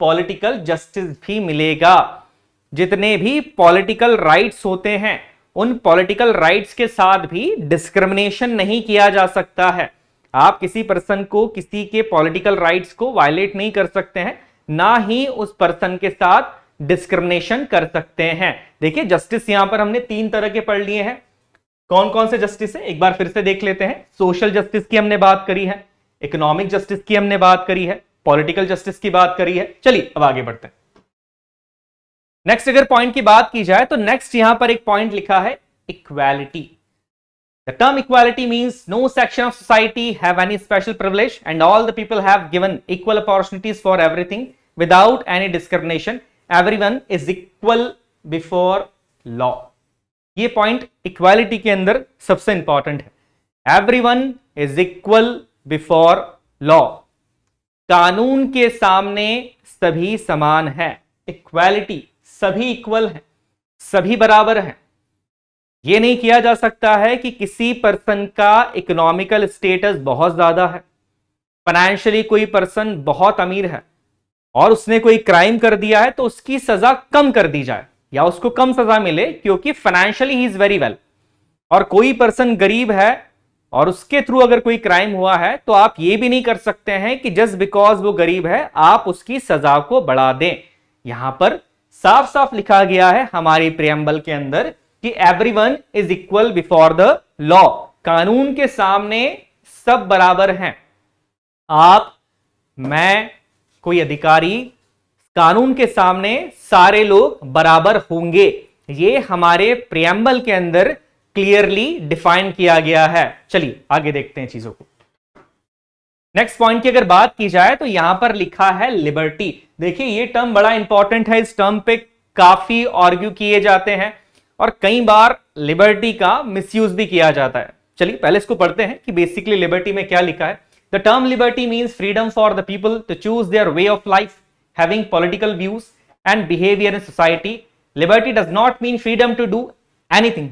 पॉलिटिकल जस्टिस भी मिलेगा। जितने भी पॉलिटिकल राइट्स होते हैं उन पॉलिटिकल राइट्स के साथ भी डिस्क्रिमिनेशन नहीं किया जा सकता है। आप किसी पर्सन को किसी के पॉलिटिकल राइट्स को वायलेट नहीं कर सकते हैं, ना ही उस पर्सन के साथ डिस्क्रिमिनेशन कर सकते हैं। देखिए जस्टिस यहां पर हमने 3 तरह के पढ़ लिए हैं, कौन कौन से जस्टिस है एक बार फिर से देख लेते हैं। सोशल जस्टिस की हमने बात करी है, इकोनॉमिक जस्टिस की हमने बात करी है, पॉलिटिकल जस्टिस की बात करी है। चलिए अब आगे बढ़ते हैं। नेक्स्ट अगर पॉइंट की बात की जाए तो नेक्स्ट यहां पर एक पॉइंट लिखा है equality. The term equality means no section of society have any special privilege and all the people have given equal opportunities for everything without any discrimination. Everyone is equal before law. ये point equality के अंदर सबसे important है। Everyone is equal before law. कानून के सामने सभी समान है। इक्वालिटी, सभी इक्वल हैं, सभी बराबर हैं। यह नहीं किया जा सकता है कि किसी पर्सन का इकोनॉमिकल स्टेटस बहुत ज्यादा है, फाइनेंशियली कोई पर्सन बहुत अमीर है और उसने कोई क्राइम कर दिया है तो उसकी सजा कम कर दी जाए या उसको कम सजा मिले क्योंकि financially he is very well, और कोई पर्सन गरीब है और उसके थ्रू अगर कोई क्राइम हुआ है तो आप ये भी नहीं कर सकते हैं कि जस्ट बिकॉज वो गरीब है आप उसकी सजा को बढ़ा दें। यहां पर साफ साफ लिखा गया है हमारी प्रियम्बल के अंदर कि everyone is equal before the law. कानून के सामने सब बराबर हैं। आप, मैं, कोई अधिकारी, कानून के सामने सारे लोग बराबर होंगे। ये हमारे प्रियम्बल के अंदर क्लियरली डिफाइन किया गया है। चलिए आगे देखते हैं चीजों को। नेक्स्ट पॉइंट की अगर बात की जाए तो यहां पर लिखा है लिबर्टी। देखिए ये टर्म बड़ा इंपॉर्टेंट है, इस टर्म पे काफी आर्ग्यू किए जाते हैं और कई बार लिबर्टी का मिसयूज भी किया जाता है। चलिए पहले इसको पढ़ते हैं कि बेसिकली लिबर्टी में क्या लिखा है। The term liberty means freedom for the people to choose their way of life, having political views and behaviour in society. Liberty does not mean freedom to do anything.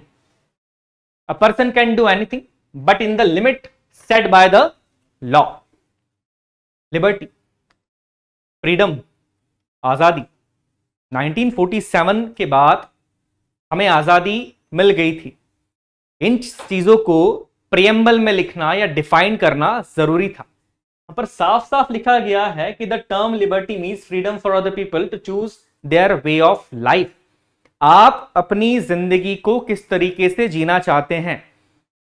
A person can do anything but in the limit set by the law. Liberty, freedom, आजादी। 1947 के बाद हमें आजादी मिल गई थी। इन चीजों को preamble में लिखना या डिफाइन करना जरूरी था। यहां पर साफ साफ लिखा गया है कि the term liberty means freedom for other people to choose their way of life. आप अपनी जिंदगी को किस तरीके से जीना चाहते हैं,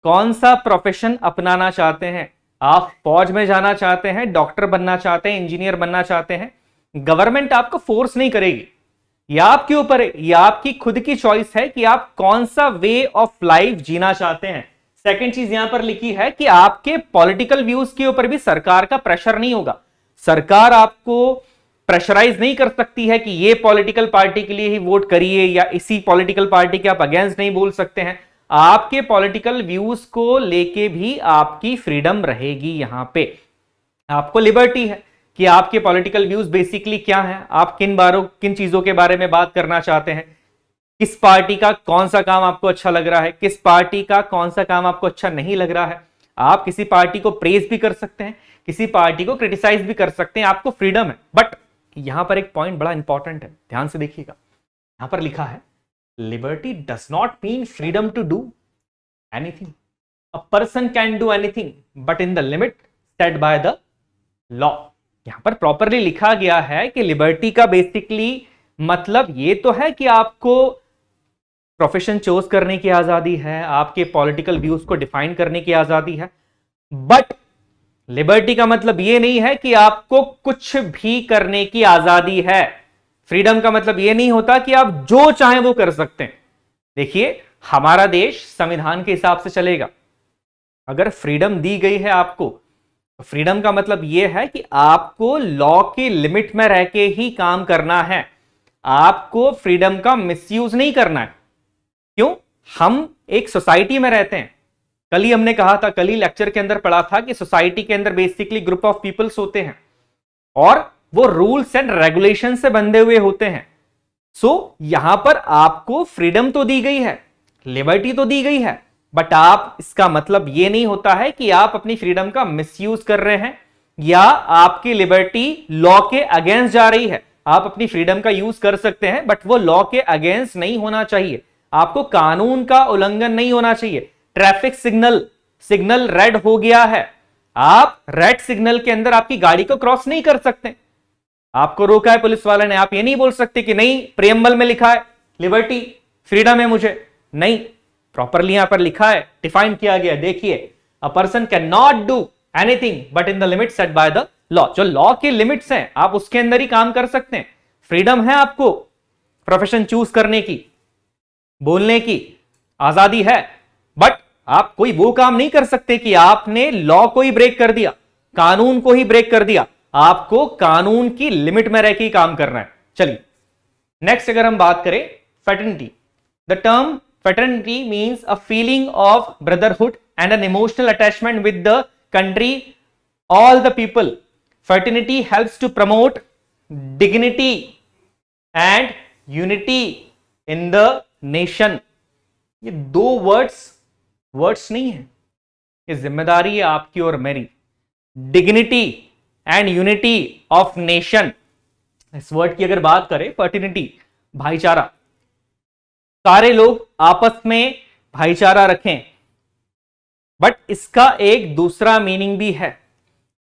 कौन सा प्रोफेशन अपनाना चाहते हैं। आप फौज में जाना चाहते हैं, डॉक्टर बनना चाहते हैं, इंजीनियर बनना चाहते हैं, गवर्नमेंट आपको फोर्स नहीं करेगी। यह आपके ऊपर है, यह आपकी खुद की चॉइस है कि आप कौन सा वे ऑफ लाइफ जीना चाहते हैं। सेकेंड चीज यहां पर लिखी है कि आपके पॉलिटिकल व्यूज के ऊपर भी सरकार का प्रेशर नहीं होगा। सरकार आपको प्रेशराइज नहीं कर सकती है कि ये पॉलिटिकल पार्टी के लिए ही वोट करिए या इसी पॉलिटिकल पार्टी के आप अगेंस्ट नहीं बोल सकते हैं। आपके पॉलिटिकल व्यूज को लेके भी आपकी फ्रीडम रहेगी। यहां पे आपको लिबर्टी है कि आपके पॉलिटिकल व्यूज बेसिकली क्या हैं, आप किन चीजों के बारे में बात करना चाहते हैं, किस पार्टी का कौन सा काम आपको अच्छा लग रहा है, किस पार्टी का कौन सा काम आपको अच्छा नहीं लग रहा है। आप किसी पार्टी को प्रेज भी कर सकते हैं, किसी पार्टी को क्रिटिसाइज भी कर सकते हैं, आपको फ्रीडम है। बट यहां पर एक पॉइंट बड़ा इंपॉर्टेंट है, ध्यान से देखिएगा। यहां पर लिखा है liberty does not mean freedom to do anything. A person can do anything but in the limit set by the law. यहां पर प्रॉपरली लिखा गया है कि लिबर्टी का बेसिकली मतलब ये तो है कि आपको प्रोफेशन चूज करने की आजादी है, आपके पॉलिटिकल व्यूज को डिफाइन करने की आजादी है, बट लिबर्टी का मतलब यह नहीं है कि आपको कुछ भी करने की आजादी है। फ्रीडम का मतलब यह नहीं होता कि आप जो चाहें वो कर सकते हैं। देखिए हमारा देश संविधान के हिसाब से चलेगा। अगर फ्रीडम दी गई है आपको, तो फ्रीडम का मतलब यह है कि आपको लॉ के लिमिट में रह के ही काम करना है। आपको फ्रीडम का मिसयूज नहीं करना है। क्यों? हम एक सोसाइटी में रहते हैं। कल ही हमने कहा था, कल ही लेक्चर के अंदर पढ़ा था कि सोसाइटी के अंदर बेसिकली ग्रुप ऑफ पीपल्स होते हैं और वो रूल्स एंड रेगुलेशन से बंधे हुए होते हैं। सो यहां पर आपको फ्रीडम तो दी गई है, लिबर्टी तो दी गई है, बट आप, इसका मतलब ये नहीं होता है कि आप अपनी फ्रीडम का मिसयूज कर रहे हैं या आपकी लिबर्टी लॉ के अगेंस्ट जा रही है। आप अपनी फ्रीडम का यूज कर सकते हैं बट वो लॉ के अगेंस्ट नहीं होना चाहिए। आपको कानून का उल्लंघन नहीं होना चाहिए। ट्रैफिक सिग्नल रेड हो गया है, आप रेड सिग्नल के अंदर आपकी गाड़ी को क्रॉस नहीं कर सकते। आपको रोका है पुलिस वाले ने, आप ये नहीं बोल सकते कि नहीं प्रियम्बल में लिखा है लिबर्टी, फ्रीडम है मुझे। नहीं, प्रॉपरली यहां पर लिखा है, डिफाइन किया गया। देखिए, अ person can not do anything but in the limit set by the law. जो लॉ के लिमिट्स हैं आप उसके अंदर ही काम कर सकते हैं। फ्रीडम है आपको प्रोफेशन चूज करने की, बोलने की आजादी है, बट आप कोई वो काम नहीं कर सकते कि आपने लॉ को ही ब्रेक कर दिया, कानून को ही ब्रेक कर दिया। आपको कानून की लिमिट में रहकर ही काम करना है। चलिए नेक्स्ट अगर हम बात करें fraternity, the term fraternity means a feeling of brotherhood and an emotional attachment with the country, all the people. Fraternity helps to promote dignity and unity in the nation. ये दो वर्ड्स नहीं है, ये जिम्मेदारी है आपकी और मेरी। Dignity and unity of nation, इस वर्ड की अगर बात करें, फर्टिनिटी भाईचारा, सारे लोग आपस में भाईचारा रखें। बट इसका एक दूसरा मीनिंग भी है।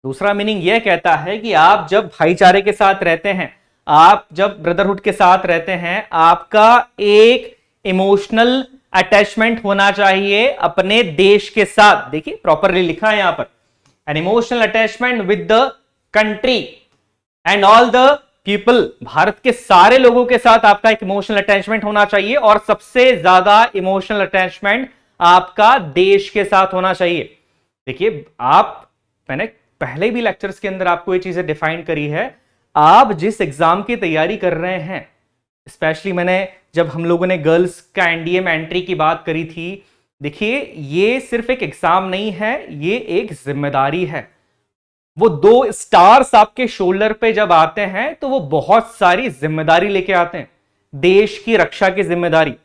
दूसरा मीनिंग यह कहता है कि आप जब भाईचारे के साथ रहते हैं, आप जब ब्रदरहुड के साथ रहते हैं, आपका एक इमोशनल अटैचमेंट होना चाहिए अपने देश के साथ। देखिए प्रॉपरली लिखा है यहां पर, an emotional attachment with the country and all the people. Bharat के सारे लोगों के साथ आपका एक इमोशनल अटैचमेंट होना चाहिए, और सबसे ज्यादा इमोशनल अटैचमेंट आपका देश के साथ होना चाहिए। देखिए मैंने पहले भी लेक्चर्स के अंदर आपको ये चीजें डिफाइन करी है। आप जिस एग्जाम की तैयारी कर रहे हैं, स्पेशली जब हम लोगों ने गर्ल्स का एनडीए में एंट्री की बात करी थी, देखिए ये सिर्फ एक एग्जाम नहीं है, ये एक जिम्मेदारी है। वो दो स्टार्स आपके शोल्डर पे जब आते हैं तो वो बहुत सारी जिम्मेदारी लेके आते हैं। देश की रक्षा की जिम्मेदारी,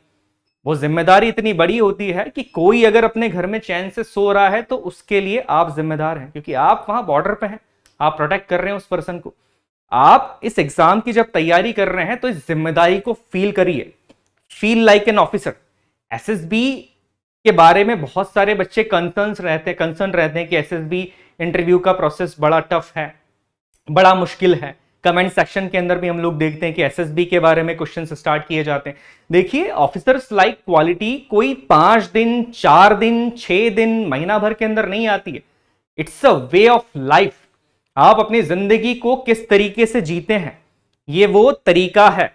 वो जिम्मेदारी इतनी बड़ी होती है कि कोई अगर अपने घर में चैन से सो रहा है तो उसके लिए आप जिम्मेदार हैं, क्योंकि आप वहां बॉर्डर पे हैं, आप प्रोटेक्ट कर रहे हैं उस पर्सन को। आप इस एग्जाम की जब तैयारी कर रहे हैं तो इस जिम्मेदारी को फील करिए, feel like an officer. SSB के बारे में बहुत सारे बच्चे कंसर्न रहते हैं कि एसएसबी इंटरव्यू का प्रोसेस बड़ा टफ है, बड़ा मुश्किल है। कमेंट सेक्शन के अंदर भी हम लोग देखते हैं कि एसएसबी के बारे में क्वेश्चन स्टार्ट किए जाते हैं। देखिए ऑफिसर्स लाइक क्वालिटी कोई 5 दिन, 4 दिन, 6 दिन, महीना भर के अंदर नहीं आती है। It's a way of life. आप अपनी जिंदगी को किस तरीके से जीते हैं, ये वो तरीका है।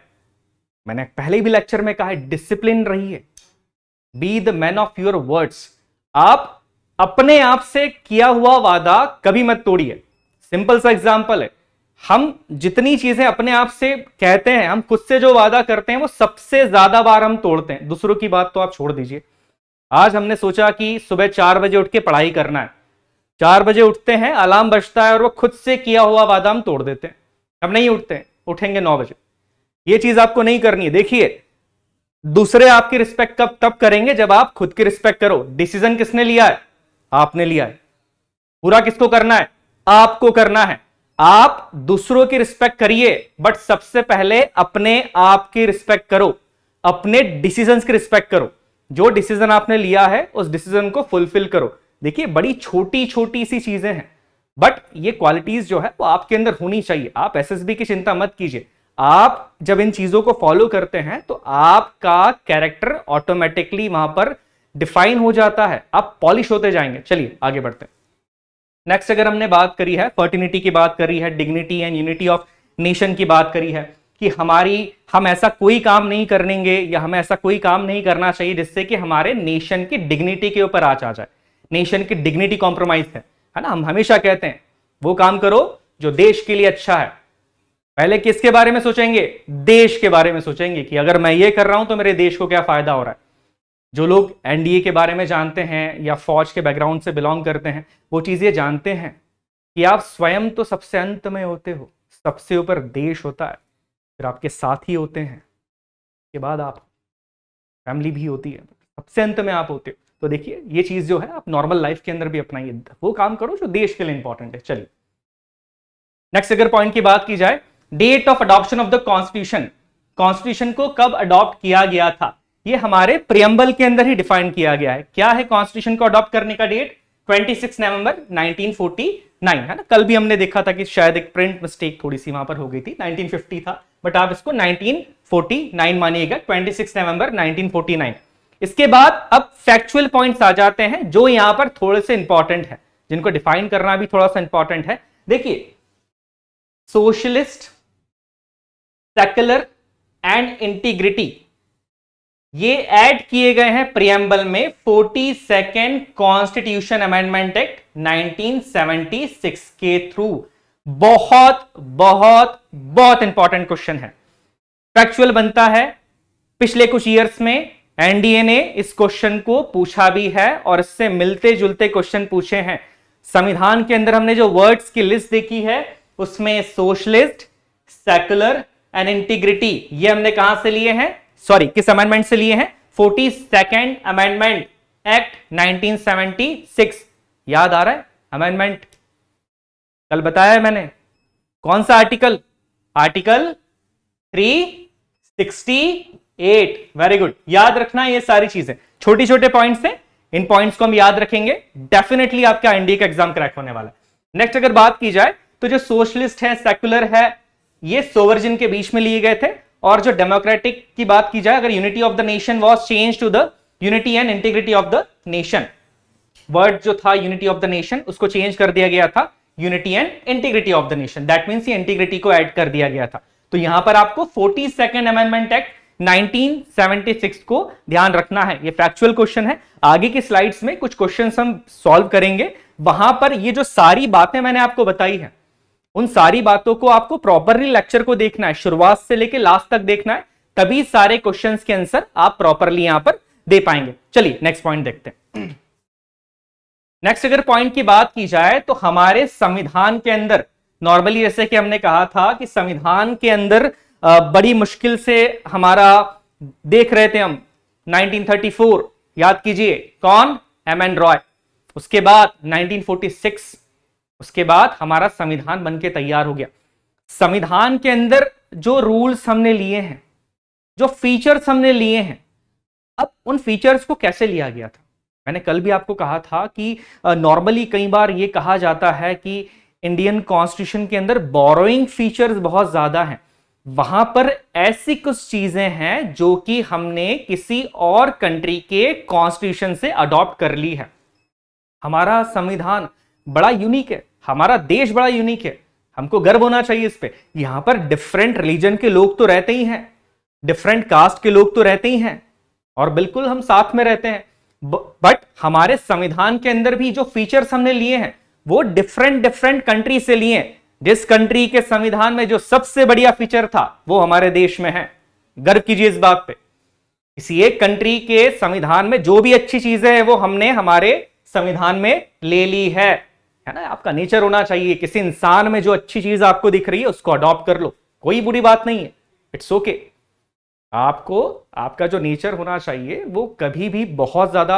मैंने पहले भी लेक्चर में कहा है, डिसिप्लिन रहिए, be the man of your words. आप अपने आप से किया हुआ वादा कभी मत तोड़िए। सिंपल सा एग्जांपल है, हम जितनी चीजें अपने आप से कहते हैं, हम खुद से जो वादा करते हैं, वो सबसे ज्यादा बार हम तोड़ते हैं। दूसरों की बात तो आप छोड़ दीजिए। आज हमने सोचा कि सुबह 4 बजे उठ के पढ़ाई करना है, 4 बजे उठते हैं, अलार्म बजता है और वो खुद से किया हुआ वादा हम तोड़ देते हैं। हम नहीं उठते हैं, उठेंगे 9 बजे। ये चीज आपको नहीं करनी है। देखिए दूसरे आपकी रिस्पेक्ट तब करेंगे जब आप खुद की रिस्पेक्ट करो। डिसीजन किसने लिया है? आपने लिया है। पूरा किसको करना है? आपको करना है। आप दूसरों की रिस्पेक्ट करिए, बट सबसे पहले अपने आप की रिस्पेक्ट करो, अपने डिसीजंस की रिस्पेक्ट करो। जो डिसीजन आपने लिया है उस डिसीजन को फुलफिल करो। देखिए बड़ी छोटी छोटी सी चीजें हैं, बट ये क्वालिटीज जो है वो आपके अंदर होनी चाहिए। आप एसएसबी की चिंता मत कीजिए। आप जब इन चीजों को फॉलो करते हैं तो आपका कैरेक्टर ऑटोमेटिकली वहां पर डिफाइन हो जाता है, आप पॉलिश होते जाएंगे। चलिए आगे बढ़ते हैं। नेक्स्ट अगर हमने बात करी है, फर्टिनिटी की बात करी है, dignity and unity of nation की बात करी है कि हम ऐसा कोई काम नहीं करेंगे या हमें ऐसा कोई काम नहीं करना चाहिए जिससे कि हमारे नेशन की डिग्निटी के ऊपर आंच आ जाए। नेशन की डिग्निटी कॉम्प्रोमाइज है ना। हम हमेशा कहते हैं वो काम करो जो देश के लिए अच्छा है। पहले किसके बारे में सोचेंगे? देश के बारे में सोचेंगे कि अगर मैं ये कर रहा हूं तो मेरे देश को क्या फायदा हो रहा है। जो लोग एनडीए के बारे में जानते हैं या फौज के बैकग्राउंड से बिलोंग करते हैं, वो चीजें जानते हैं कि आप स्वयं तो सबसे अंत में होते हो, सबसे ऊपर देश होता है, फिर आपके साथी होते हैं, के बाद आप फैमिली भी होती है, सबसे अंत में आप होते हो। तो देखिए ये चीज जो है आप नॉर्मल लाइफ के अंदर भी अपनाइए, वो काम करो जो देश के लिए इंपॉर्टेंट है। चलिए नेक्स्ट अगर पॉइंट की बात की जाए, date of adoption of the constitution. Constitution को कब अडॉप्ट किया गया था, ये हमारे प्रियम्बल के अंदर ही डिफाइन किया गया है। क्या है कॉन्स्टिट्यूशन को अडॉप्ट करने का डेट? 26 नवंबर 1949 है ना। कल भी हमने देखा था कि शायद एक प्रिंट मिस्टेक थोड़ी सी वहां पर हो गई थी, 1950 था, बट आप इसको 1949 मानिएगा, 26 नवंबर 1949। इसके बाद अब फैक्चुअल पॉइंट्स आ जाते हैं जो यहां पर थोड़े से इंपॉर्टेंट है, जिनको डिफाइन करना भी थोड़ा सा इंपॉर्टेंट है। देखिए, सोशलिस्ट, सेक्युलर एंड इंटीग्रिटी ये ऐड किए गए हैं प्रियम्बल में 42nd कॉन्स्टिट्यूशन अमेंडमेंट एक्ट 1976 के थ्रू। बहुत बहुत बहुत इंपॉर्टेंट क्वेश्चन है, फैक्चुअल बनता है। पिछले कुछ ईयर्स में एनडीए ने इस क्वेश्चन को पूछा भी है और इससे मिलते जुलते क्वेश्चन पूछे हैं। संविधान के अंदर हमने जो वर्ड्स की लिस्ट देखी है उसमें सोशलिस्ट, सेक्युलर एंड इंटीग्रिटी ये हमने कहां से लिए हैं, सॉरी किस अमेंडमेंट से लिए हैं, 42nd अमेंडमेंट एक्ट 1976। याद आ रहा है अमेंडमेंट, कल बताया है मैंने, कौन सा आर्टिकल, आर्टिकल 368। वेरी गुड, याद रखना ये सारी चीजें, छोटी छोटे पॉइंट्स हैं, इन पॉइंट्स को हम याद रखेंगे, डेफिनेटली आपका एनडीए का एग्जाम क्रैक होने वाला है। नेक्स्ट अगर बात की जाए तो जो सोशलिस्ट है, सेक्युलर है, ये सोवर्जिन के बीच में लिए गए थे, और जो डेमोक्रेटिक की बात की जाए, अगर unity of the nation was change to the unity and integrity of the nation, word जो था यूनिटी ऑफ द नेशन उसको चेंज कर दिया गया था unity and integrity of the nation, that means ये इंटीग्रिटी को ऐड कर दिया गया था। तो यहां पर आपको 42nd अमेंडमेंट एक्ट 1976 को ध्यान रखना है। ये फैक्चुअल क्वेश्चन है, आगे की स्लाइड्स में कुछ क्वेश्चंस हम सॉल्व करेंगे, वहां पर ये जो सारी बातें मैंने आपको बताई है उन सारी बातों को आपको प्रॉपरली लेक्चर को देखना है, शुरुआत से लेकर लास्ट तक देखना है, तभी सारे क्वेश्चंस के आंसर आप प्रॉपरली यहां पर दे पाएंगे। चलिए नेक्स्ट पॉइंट देखते हैं। नेक्स्ट अगर पॉइंट की बात की जाए तो हमारे संविधान के अंदर नॉर्मली, जैसे कि हमने कहा था कि संविधान के अंदर बड़ी मुश्किल से हमारा देख रहे थे हम 1934, याद कीजिए कौन, एम.एन. रॉय, उसके बाद 1946, उसके बाद हमारा संविधान बनके तैयार हो गया। संविधान के अंदर जो रूल्स हमने लिए हैं, जो फीचर्स हमने लिए हैं, अब उन फीचर्स को कैसे लिया गया था, मैंने कल भी आपको कहा था कि नॉर्मली कई बार ये कहा जाता है कि इंडियन कॉन्स्टिट्यूशन के अंदर बोरोइंग फीचर्स बहुत ज्यादा हैं, वहां पर ऐसी कुछ चीजें हैं जो कि हमने किसी और कंट्री के कॉन्स्टिट्यूशन से अडॉप्ट कर ली है। हमारा संविधान बड़ा यूनिक है, हमारा देश बड़ा यूनिक है, हमको गर्व होना चाहिए इस पे। यहां पर डिफरेंट रिलीजन के लोग तो रहते ही हैं, डिफरेंट कास्ट के लोग तो रहते ही हैं, और बिल्कुल हम साथ में रहते हैं, बट हमारे संविधान के अंदर भी जो फीचर्स हमने लिए हैं वो डिफरेंट कंट्री से लिए हैं। जिस कंट्री के संविधान में जो सबसे बढ़िया फीचर था वो हमारे देश में है, गर्व कीजिए इस बात पे। किसी एक कंट्री के संविधान में जो भी अच्छी चीजें हैं वो हमने हमारे संविधान में ले ली है ना। आपका नेचर होना चाहिए, किसी इंसान में जो अच्छी चीज आपको दिख रही है उसको अडॉप्ट कर लो, कोई बुरी बात नहीं है, इट्स ओके। आपको आपका जो नेचर होना चाहिए वो कभी भी बहुत ज्यादा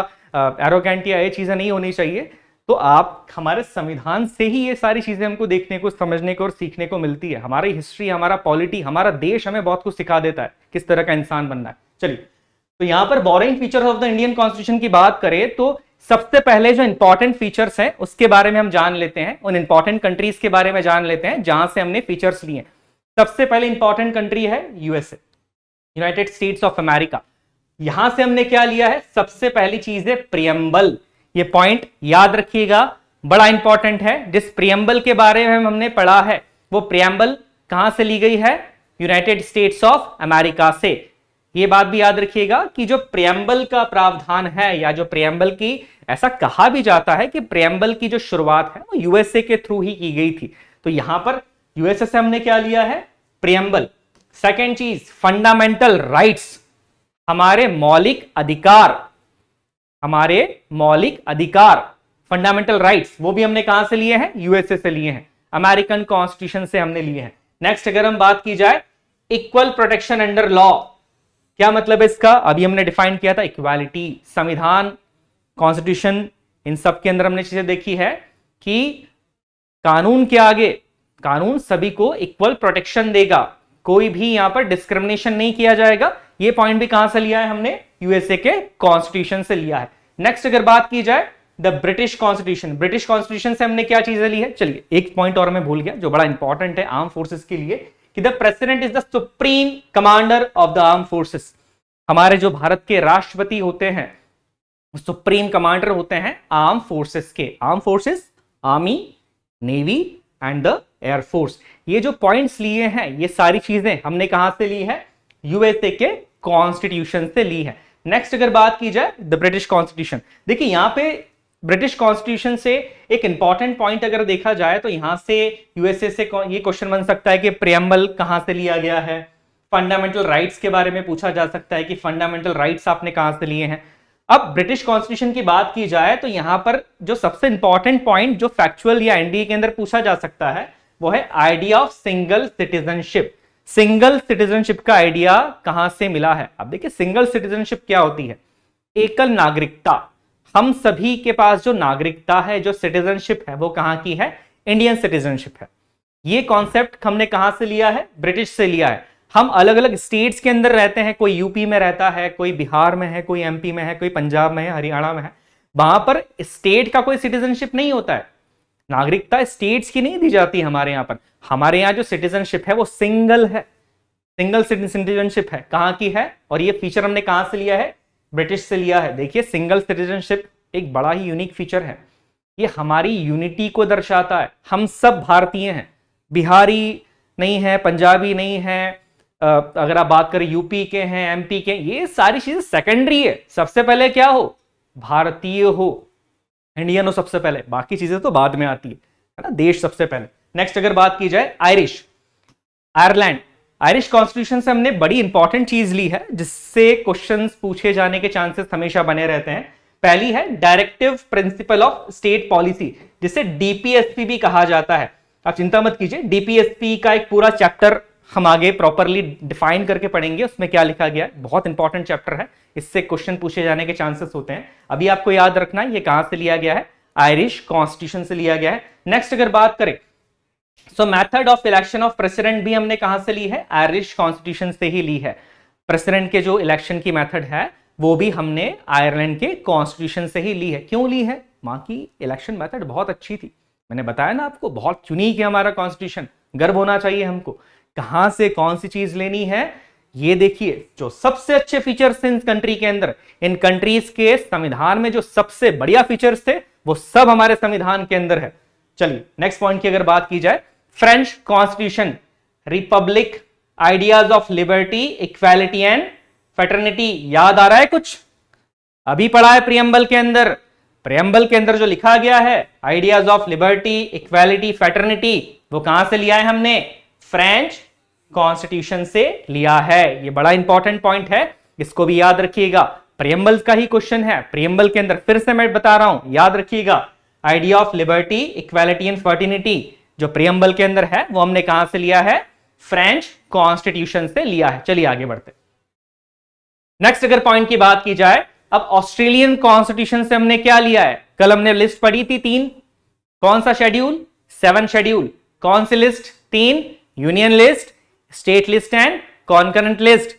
एरोगेंट या ये चीजें नहीं होनी चाहिए। तो आप, हमारे संविधान से ही ये सारी चीजें हमको देखने को, समझने को और सीखने को मिलती है। हमारी हिस्ट्री, हमारा पॉलिटी, हमारा देश हमें बहुत कुछ सिखा देता है किस तरह का इंसान बनना है। चलिए, तो यहां पर borrowing features of the Indian constitution की बात करें तो सबसे पहले जो इंपॉर्टेंट फीचर्स हैं उसके बारे में हम जान लेते हैं, उन इंपॉर्टेंट कंट्रीज के बारे में जान लेते हैं जहां से हमने फीचर्स लिए। सबसे पहले इंपॉर्टेंट कंट्री है USA, United states of America. यहां से हमने क्या लिया है, सबसे पहली चीज है प्रियम्बल। ये पॉइंट याद रखिएगा, बड़ा इंपॉर्टेंट है। जिस प्रियम्बल के बारे में हमने पढ़ा है वो प्रियम्बल कहां से ली गई है, यूनाइटेड स्टेट्स ऑफ अमेरिका से। ये बात भी याद रखिएगा कि जो प्रियम्बल का प्रावधान है, या जो प्रियम्बल की, ऐसा कहा भी जाता है कि प्रियम्बल की जो शुरुआत है वो यूएसए के थ्रू ही की गई थी। तो यहां पर यूएसए से हमने क्या लिया है, प्रियम्बल। सेकेंड चीज, फंडामेंटल राइट्स, हमारे मौलिक अधिकार, हमारे मौलिक अधिकार, फंडामेंटल राइट्स, वो भी हमने कहां से लिए हैं, यूएसए से लिए हैं, अमेरिकन कॉन्स्टिट्यूशन से हमने लिए हैं। नेक्स्ट अगर हम बात की जाए, इक्वल प्रोटेक्शन अंडर लॉ, क्या मतलब है इसका, अभी हमने डिफाइन किया था, इक्वालिटी। संविधान, कॉन्स्टिट्यूशन, इन सब के अंदर हमने चीजें देखी है कि कानून के आगे, कानून सभी को इक्वल प्रोटेक्शन देगा, कोई भी यहां पर डिस्क्रिमिनेशन नहीं किया जाएगा। ये पॉइंट भी कहां से लिया है हमने, यूएसए के कॉन्स्टिट्यूशन से लिया है। नेक्स्ट अगर बात की जाए the British constitution, British constitution से हमने क्या चीजें ली है। चलिए, एक पॉइंट और मैं भूल गया जो बड़ा इंपॉर्टेंट है आर्म फोर्सेस के लिए, कि the president is the supreme commander of the arm forces. हमारे जो भारत के राष्ट्रपति होते हैं, सुप्रीम कमांडर होते हैं आर्म फोर्सेस के, arm forces, army, navy and the air force. ये जो पॉइंट्स लिए हैं ये सारी चीजें हमने कहां से ली है? यूएसए के कॉन्स्टिट्यूशन से ली है। नेक्स्ट अगर बात की जाए द ब्रिटिश कॉन्स्टिट्यूशन, देखिए यहां पे ब्रिटिश कॉन्स्टिट्यूशन से एक इंपॉर्टेंट पॉइंट अगर देखा जाए तो यहां से यूएसए से ये क्वेश्चन बन सकता है कि प्रियम्बल कहां से लिया गया है। फंडामेंटल राइट्स के बारे में पूछा जा सकता है कि फंडामेंटल राइट्स आपने कहां से लिए हैं। अब ब्रिटिश कॉन्स्टिट्यूशन की बात की जाए तो यहां पर जो सबसे इंपॉर्टेंट पॉइंट जो फैक्चुअल या एनडीए के अंदर पूछा जा सकता है वो है idea of single citizenship. Single citizenship का आइडिया कहां से मिला है? अब देखिए सिंगल सिटीजनशिप क्या होती है? एकल नागरिकता। हम सभी के पास जो नागरिकता है, जो सिटीजनशिप है, वो कहां की है? इंडियन सिटीजनशिप है। ये कॉन्सेप्ट हमने कहां से लिया है? ब्रिटिश से लिया है। हम अलग अलग स्टेट्स के अंदर रहते हैं, कोई यूपी में रहता है, कोई बिहार में है, कोई एमपी में है, कोई पंजाब में है, हरियाणा में है। वहां पर स्टेट का कोई सिटीजनशिप नहीं होता है, नागरिकता स्टेट्स की नहीं दी जाती हमारे यहां पर। हमारे यहां जो सिटीजनशिप है वो सिंगल है, सिंगल सिटीजनशिप है। कहां की है? और ये फीचर हमने कहां से लिया है? ब्रिटिश से लिया है। देखिए सिंगल सिटीजनशिप एक बड़ा ही यूनिक फीचर है, ये हमारी यूनिटी को दर्शाता है। हम सब भारतीय हैं, बिहारी नहीं है, पंजाबी नहीं है, अगर आप बात करें यूपी के हैं, एमपी के, ये सारी चीजें सेकेंडरी है। सबसे पहले क्या हो? भारतीय हो, इंडियन हो सबसे पहले, बाकी चीजें तो बाद में आती है ना, देश सबसे पहले। नेक्स्ट अगर बात की जाए आयरिश, आयरलैंड, आयरिश कॉन्स्टिट्यूशन से हमने बड़ी इंपॉर्टेंट चीज ली है जिससे क्वेश्चंस पूछे जाने के चांसेस हमेशा बने रहते हैं। पहली है directive principle of state policy, जिसे डीपीएसपी भी कहा जाता है। आप चिंता मत कीजिए, डीपीएसपी का एक पूरा चैप्टर हम आगे प्रॉपरली डिफाइन करके पढ़ेंगे, उसमें क्या लिखा गया है। बहुत इंपॉर्टेंट चैप्टर है, इससे क्वेश्चन पूछे जाने के चांसेस होते हैं। अभी आपको याद रखना है ये कहां से लिया गया है? आयरिश कॉन्स्टिट्यूशन से लिया गया है। नेक्स्ट अगर बात करें सो method of election of president भी हमने कहां से ली है? आयरिश कॉन्स्टिट्यूशन से ही ली है। प्रेसिडेंट के जो इलेक्शन की मेथड है वो भी हमने आयरलैंड के कॉन्स्टिट्यूशन से ही ली है। क्यों ली है? वहां की इलेक्शन मेथड बहुत अच्छी थी, मैंने बताया ना आपको, बहुत यूनिक है हमारा कॉन्स्टिट्यूशन, गर्व होना चाहिए हमको। कहां से कौन सी चीज लेनी है? ये देखिए जो सबसे अच्छे फीचर्स थे इन कंट्री के अंदर, इन कंट्रीज के संविधान में जो सबसे बढ़िया फीचर्स थे वो सब हमारे संविधान के अंदर है। चलिए नेक्स्ट पॉइंट की अगर बात की जाए, French constitution, Republic, ideas of liberty, equality and fraternity. याद आ रहा है कुछ? अभी पढ़ा है प्रियम्बल के अंदर। प्रियम्बल के अंदर जो लिखा गया है ideas of liberty, equality, fraternity, वो कहां से लिया है हमने? फ्रेंच कॉन्स्टिट्यूशन से लिया है। ये बड़ा इंपॉर्टेंट पॉइंट है, इसको भी याद रखिएगा। प्रियम्बल का ही क्वेश्चन है, प्रियम्बल के अंदर फिर से मैं बता रहा हूं, याद रखिएगा। Idea of liberty, equality and fraternity जो प्रियम्बल के अंदर है वो हमने कहां से लिया है? फ्रेंच कॉन्स्टिट्यूशन से लिया है। चलिए आगे बढ़ते। नेक्स्ट अगर पॉइंट की बात की जाए, अब ऑस्ट्रेलियन कॉन्स्टिट्यूशन से हमने क्या लिया है? कल हमने लिस्ट पढ़ी थी 3, कौन सा शेड्यूल? 7 शेड्यूल। कौन सी list? 3, union list, state list and concurrent list.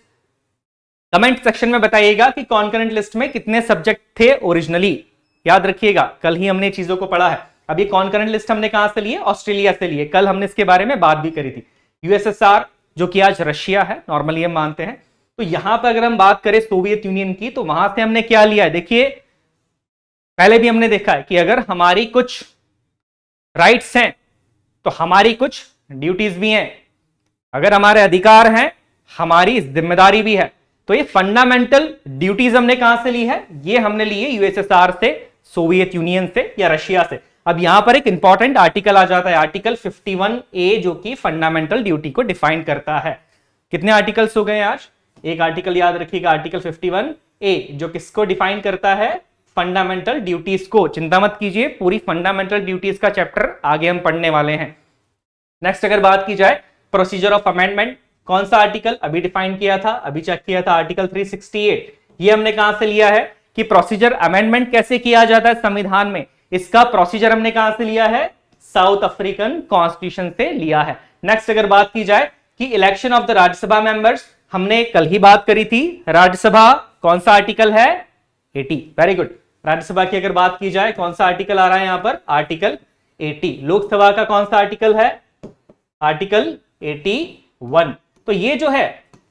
Comment section में बताइएगा कि कॉन्करेंट लिस्ट में कितने सब्जेक्ट थे ओरिजिनली, याद रखिएगा, कल ही हमने चीजों को पढ़ा है। अब ये कॉन्करेंट लिस्ट हमने कहां से लिए? ऑस्ट्रेलिया से लिए। कल हमने इसके बारे में बात भी करी थी। यूएसएसआर जो कि आज रशिया है, नॉर्मली हम मानते हैं। तो यहां पर अगर हम बात करें सोवियत यूनियन की, तो वहां से हमने क्या लिया है? देखिए पहले भी हमने देखा है कि अगर हमारी कुछ राइट्स हैं तो हमारी कुछ ड्यूटीज भी हैं, अगर हमारे अधिकार हैं हमारी जिम्मेदारी भी है। तो ये फंडामेंटल ड्यूटीज हमने कहां से ली है? ये हमने ली है यूएसएसआर से, सोवियत यूनियन से या रशिया से। अब यहां पर एक इंपॉर्टेंट आर्टिकल आ जाता है, आर्टिकल 51A, जो कि फंडामेंटल ड्यूटी को डिफाइन करता है। कितने आर्टिकल्स हो गए आज? एक आर्टिकल याद रखिएगा, आर्टिकल 51A, जो किसको डिफाइन करता है? फंडामेंटल ड्यूटीज को। चिंता मत कीजिए, पूरी फंडामेंटल ड्यूटीज का चैप्टर आगे हम पढ़ने वाले हैं। नेक्स्ट अगर बात की जाए प्रोसीजर ऑफ अमेंडमेंट, कौन सा आर्टिकल अभी डिफाइन किया था, अभी चेक किया था, आर्टिकल 368। ये हमने कहां से लिया है कि प्रोसीजर अमेंडमेंट कैसे किया जाता है संविधान में, इसका प्रोसीजर हमने कहां से लिया है? साउथ अफ्रीकन कॉन्स्टिट्यूशन से लिया है। नेक्स्ट अगर बात की जाए कि election of the Rajya Sabha members, हमने कल ही बात करी थी। राज्यसभा कौन सा आर्टिकल है? 80। Very good. राज्यसभा की अगर बात की जाए कौन सा आर्टिकल आ रहा है यहां पर? आर्टिकल 80। लोकसभा का कौन सा आर्टिकल है? आर्टिकल 81। तो ये जो है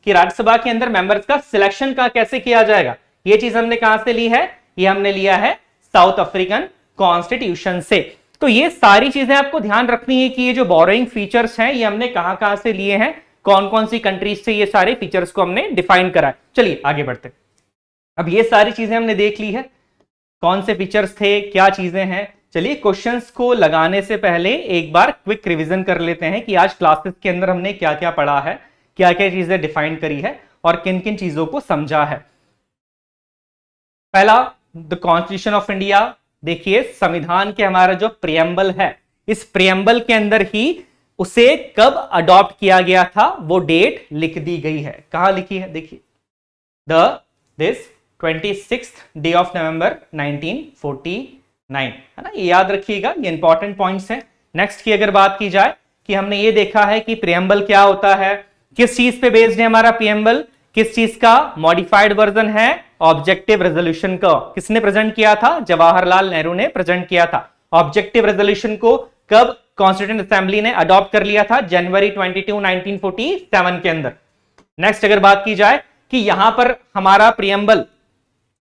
कि राज्यसभा के अंदर मेंबर्स का सिलेक्शन का कैसे किया जाएगा। ये चीज हमने कहां से ली है, ये हमने लिया है साउथ अफ्रीकन कॉन्स्टिट्यूशन से। तो ये सारी चीजें आपको ध्यान रखनी है कि ये जो बोरोइंग फीचर्स हैं ये हमने कहां कहां से लिए हैं, कौन कौन सी कंट्रीज से ये सारे फीचर्स को हमने डिफाइन करा है। चलिए आगे बढ़ते। अब ये सारी चीजें हमने देख ली है, कौन से फीचर्स थे, क्या चीजें हैं। चलिए क्वेश्चंस को लगाने से पहले एक बार क्विक रिवीजन कर लेते हैं कि आज क्लासेस के अंदर हमने क्या क्या पढ़ा है, क्या क्या चीजें डिफाइन करी है और किन किन चीजों को समझा है। पहला, द कॉन्स्टिट्यूशन ऑफ इंडिया। देखिए संविधान के हमारा जो प्रियम्बल है, इस प्रियम्बल के अंदर ही उसे कब अडॉप्ट किया गया था वो डेट लिख दी गई है। कहां लिखी है, देखिए this 26th day of November 1949, है ना, ये याद रखिएगा, ये इंपॉर्टेंट पॉइंट्स हैं। नेक्स्ट की अगर बात की जाए कि हमने ये देखा है कि प्रियम्बल क्या होता है, किस चीज पे बेस्ड है हमारा प्रियम्बल, किस चीज का मॉडिफाइड वर्जन है, ऑब्जेक्टिव रेजोल्यूशन का। किसने प्रेजेंट किया था, जवाहरलाल नेहरू ने प्रेजेंट किया था। ऑब्जेक्टिव रेजोल्यूशन को कब कॉन्स्टिट्यूएंट असेंबली ने अडॉप्ट कर लिया था, जनवरी 22, 1947 के अंदर। नेक्स्ट अगर बात की जाए कि यहां पर हमारा प्रियम्बल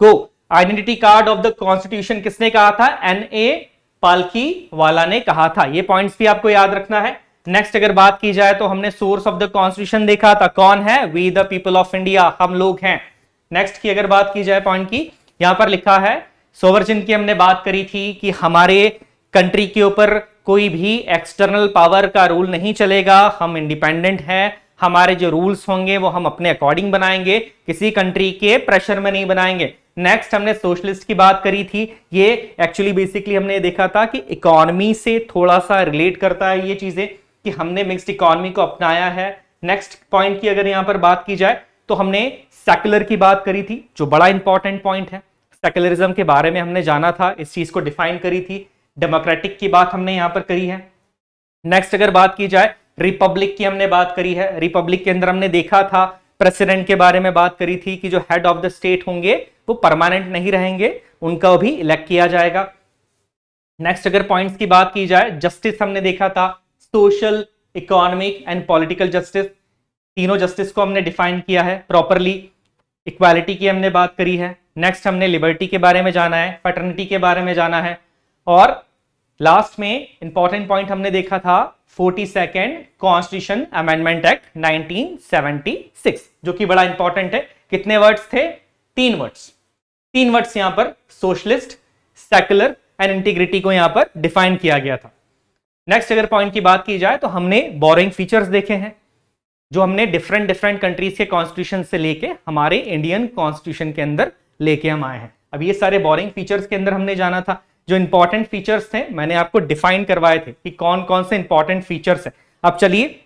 को identity card of the constitution किसने कहा था, एन.ए. पालकी वाला ने कहा था। ये पॉइंट्स भी आपको याद रखना है। नेक्स्ट अगर बात की जाए तो हमने सोर्स ऑफ द कॉन्स्टिट्यूशन देखा था, कौन है, we the people of India, हम लोग हैं। नेक्स्ट की अगर बात की जाए पॉइंट की, यहां पर लिखा है सोवरचिन की हमने बात करी थी कि हमारे कंट्री के ऊपर कोई भी एक्सटर्नल पावर का रूल नहीं चलेगा, हम इंडिपेंडेंट हैं, हमारे जो रूल्स होंगे वो हम अपने अकॉर्डिंग बनाएंगे, किसी कंट्री के प्रेशर में नहीं बनाएंगे। नेक्स्ट हमने सोशलिस्ट की बात करी थी, ये एक्चुअली बेसिकली हमने देखा था कि इकोनॉमी से थोड़ा सा रिलेट करता है ये चीजें, कि हमने मिक्स्ड इकोनॉमी को अपनाया है। नेक्स्ट पॉइंट की अगर यहां पर बात की जाए तो हमने सेक्युलर की बात करी थी, जो बड़ा इंपॉर्टेंट पॉइंट है। सेक्युलरिज्म के बारे में हमने जाना था, इस चीज को डिफाइन करी थी। डेमोक्रेटिक की बात हमने यहां पर करी है। नेक्स्ट अगर बात की जाए रिपब्लिक की हमने बात करी है। रिपब्लिक के अंदर हमने देखा था, प्रेसिडेंट के बारे में बात करी थी कि जो हेड ऑफ द स्टेट होंगे वो परमानेंट नहीं रहेंगे, उनका भी इलेक्ट किया जाएगा। नेक्स्ट अगर पॉइंट्स की बात की जाए, जस्टिस हमने देखा था, social, economic and political justice, तीनों जस्टिस को हमने डिफाइन किया है प्रॉपरली। इक्वालिटी की हमने बात करी है। नेक्स्ट हमने लिबर्टी के बारे में जाना है, फैटर्निटी के बारे में जाना है, और लास्ट में इंपॉर्टेंट पॉइंट हमने देखा था 42nd कॉन्स्टिट्यूशन अमेंडमेंट एक्ट 1976, जो कि बड़ा इंपॉर्टेंट है। कितने वर्ड्स थे, 3 वर्ड्स। 3 वर्ड्स यहां पर सोशलिस्ट, सेक्युलर एंड इंटीग्रिटी को यहां पर डिफाइन किया गया था। नेक्स्ट अगर पॉइंट की बात की जाए तो हमने बोरोइंग फीचर्स देखे हैं, जो हमने डिफरेंट कंट्रीज के कॉन्स्टिट्यूशन से लेके हमारे इंडियन कॉन्स्टिट्यूशन के अंदर लेके हम आए हैं। अब ये सारे बोरोइंग फीचर्स के अंदर हमने जाना था, जो इंपॉर्टेंट फीचर्स थे मैंने आपको डिफाइन करवाए थे कि कौन कौन से इंपॉर्टेंट फीचर्स हैं। अब चलिए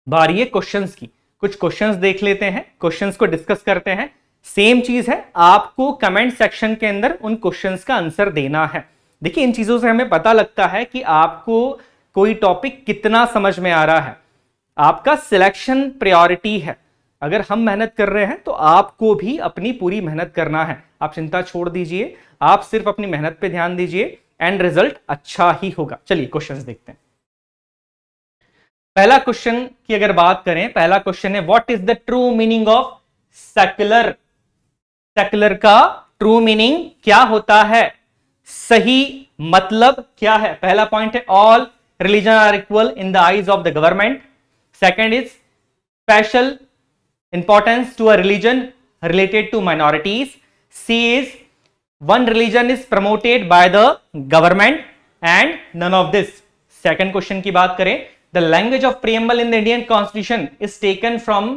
बारी है क्वेश्चंस की, कुछ क्वेश्चंस देख लेते हैं, क्वेश्चंस को डिस्कस करते हैं। सेम चीज है, आपको कमेंट सेक्शन के अंदर उन क्वेश्चंस का आंसर देना है। देखिए इन चीजों से हमें पता लगता है कि आपको कोई टॉपिक कितना समझ में आ रहा है, आपका सिलेक्शन प्रायोरिटी है। अगर हम मेहनत कर रहे हैं तो आपको भी अपनी पूरी मेहनत करना है। आप चिंता छोड़ दीजिए, आप सिर्फ अपनी मेहनत पे ध्यान दीजिए, एंड रिजल्ट अच्छा ही होगा। चलिए क्वेश्चंस देखते हैं। पहला क्वेश्चन की अगर बात करें, पहला क्वेश्चन है what is the true meaning of secular. Secular का ट्रू मीनिंग क्या होता है, सही मतलब क्या है। पहला पॉइंट है all religion are equal in the eyes of the government. Second is special importance to a religion related to minorities. C is one religion is promoted by the government and none of this. Second question की बात करें, the language of preamble in the Indian Constitution is taken from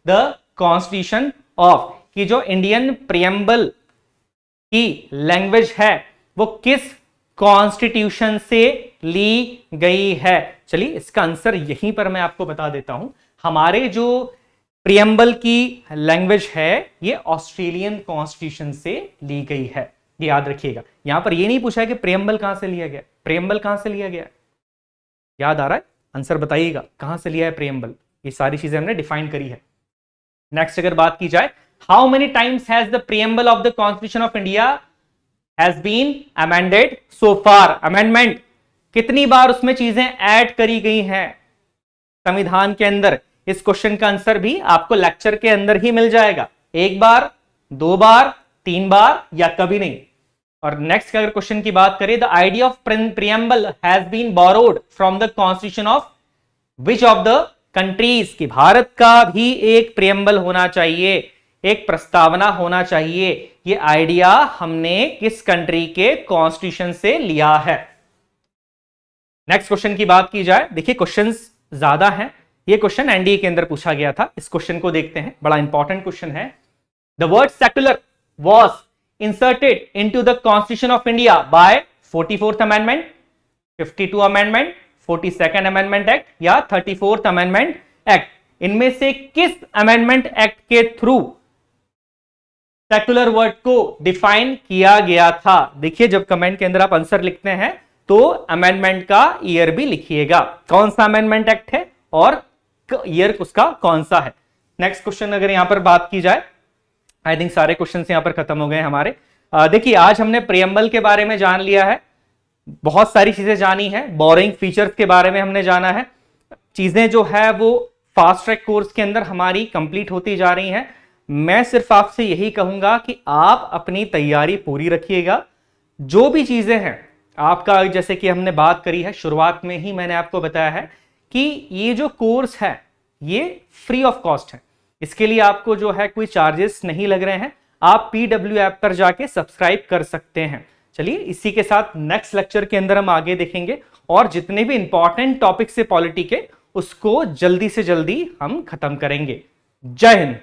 the Constitution of, कि जो Indian preamble की language है वो किस constitution से ली गई है। चलिए इसका आंसर यहीं पर मैं आपको बता देता हूं। हमारे जो प्रियम्बल की लैंग्वेज है ये ऑस्ट्रेलियन कॉन्स्टिट्यूशन से ली गई है, ये याद रखिएगा। यहां पर ये नहीं पूछा है कि प्रियम्बल कहां से लिया गया, प्रियम्बल कहां से लिया गया, याद आ रहा है, आंसर बताइएगा कहां से लिया है प्रियम्बल। ये सारी चीजें हमने डिफाइन करी है। नेक्स्ट अगर बात की जाए, how many times has the preamble of the constitution of India has been amended so far. Amendment कितनी बार उसमें चीजें ऐड करी गई हैं संविधान के अंदर, इस क्वेश्चन का आंसर भी आपको लेक्चर के अंदर ही मिल जाएगा, एक बार, दो बार, तीन बार या कभी नहीं। और नेक्स्ट अगर क्वेश्चन की बात करें, the idea of preamble has been borrowed from the constitution of which of the countries, कि भारत का भी एक प्रियम्बल होना चाहिए, एक प्रस्तावना होना चाहिए, ये आइडिया हमने किस कंट्री के कॉन्स्टिट्यूशन से लिया है। नेक्स्ट क्वेश्चन की बात की जाए, देखिए क्वेश्चंस ज्यादा हैं, ये क्वेश्चन एनडीए के अंदर पूछा गया था, इस क्वेश्चन को देखते हैं, बड़ा इंपॉर्टेंट क्वेश्चन है। The word secular was inserted into the constitution of India by 44th amendment, 52 amendment, 42nd amendment act या 34th अमेंडमेंट एक्ट, इनमें से किस अमेंडमेंट एक्ट के थ्रू सेक्युलर वर्ड को डिफाइन किया गया था? देखिए जब कमेंट के अंदर आप आंसर लिखते हैं तो अमेंडमेंट का ईयर भी लिखिएगा, कौन सा अमेंडमेंट एक्ट है और ईयर उसका कौन सा है। नेक्स्ट क्वेश्चन अगर यहां पर बात की जाए, आई थिंक सारे क्वेश्चन यहां पर खत्म हो गए हमारे। देखिए आज हमने प्रियम्बल के बारे में जान लिया है, बहुत सारी चीजें जानी है, बोरिंग फीचर्स के बारे में हमने जाना है, चीजें जो है वो फास्ट ट्रैक कोर्स के अंदर हमारी कंप्लीट होती जा रही हैं। मैं सिर्फ आपसे यही कहूंगा कि आप अपनी तैयारी पूरी रखिएगा, जो भी चीजें हैं आपका, जैसे कि हमने बात करी है शुरुआत में ही मैंने आपको बताया है कि ये जो कोर्स है ये फ्री ऑफ कॉस्ट है, इसके लिए आपको जो है कोई चार्जेस नहीं लग रहे हैं, आप PW ऐप पर जाके सब्सक्राइब कर सकते हैं। चलिए इसी के साथ नेक्स्ट लेक्चर के अंदर हम आगे देखेंगे और जितने भी इंपॉर्टेंट टॉपिक्स है पॉलिटी के उसको जल्दी से जल्दी हम खत्म करेंगे। जय हिंद।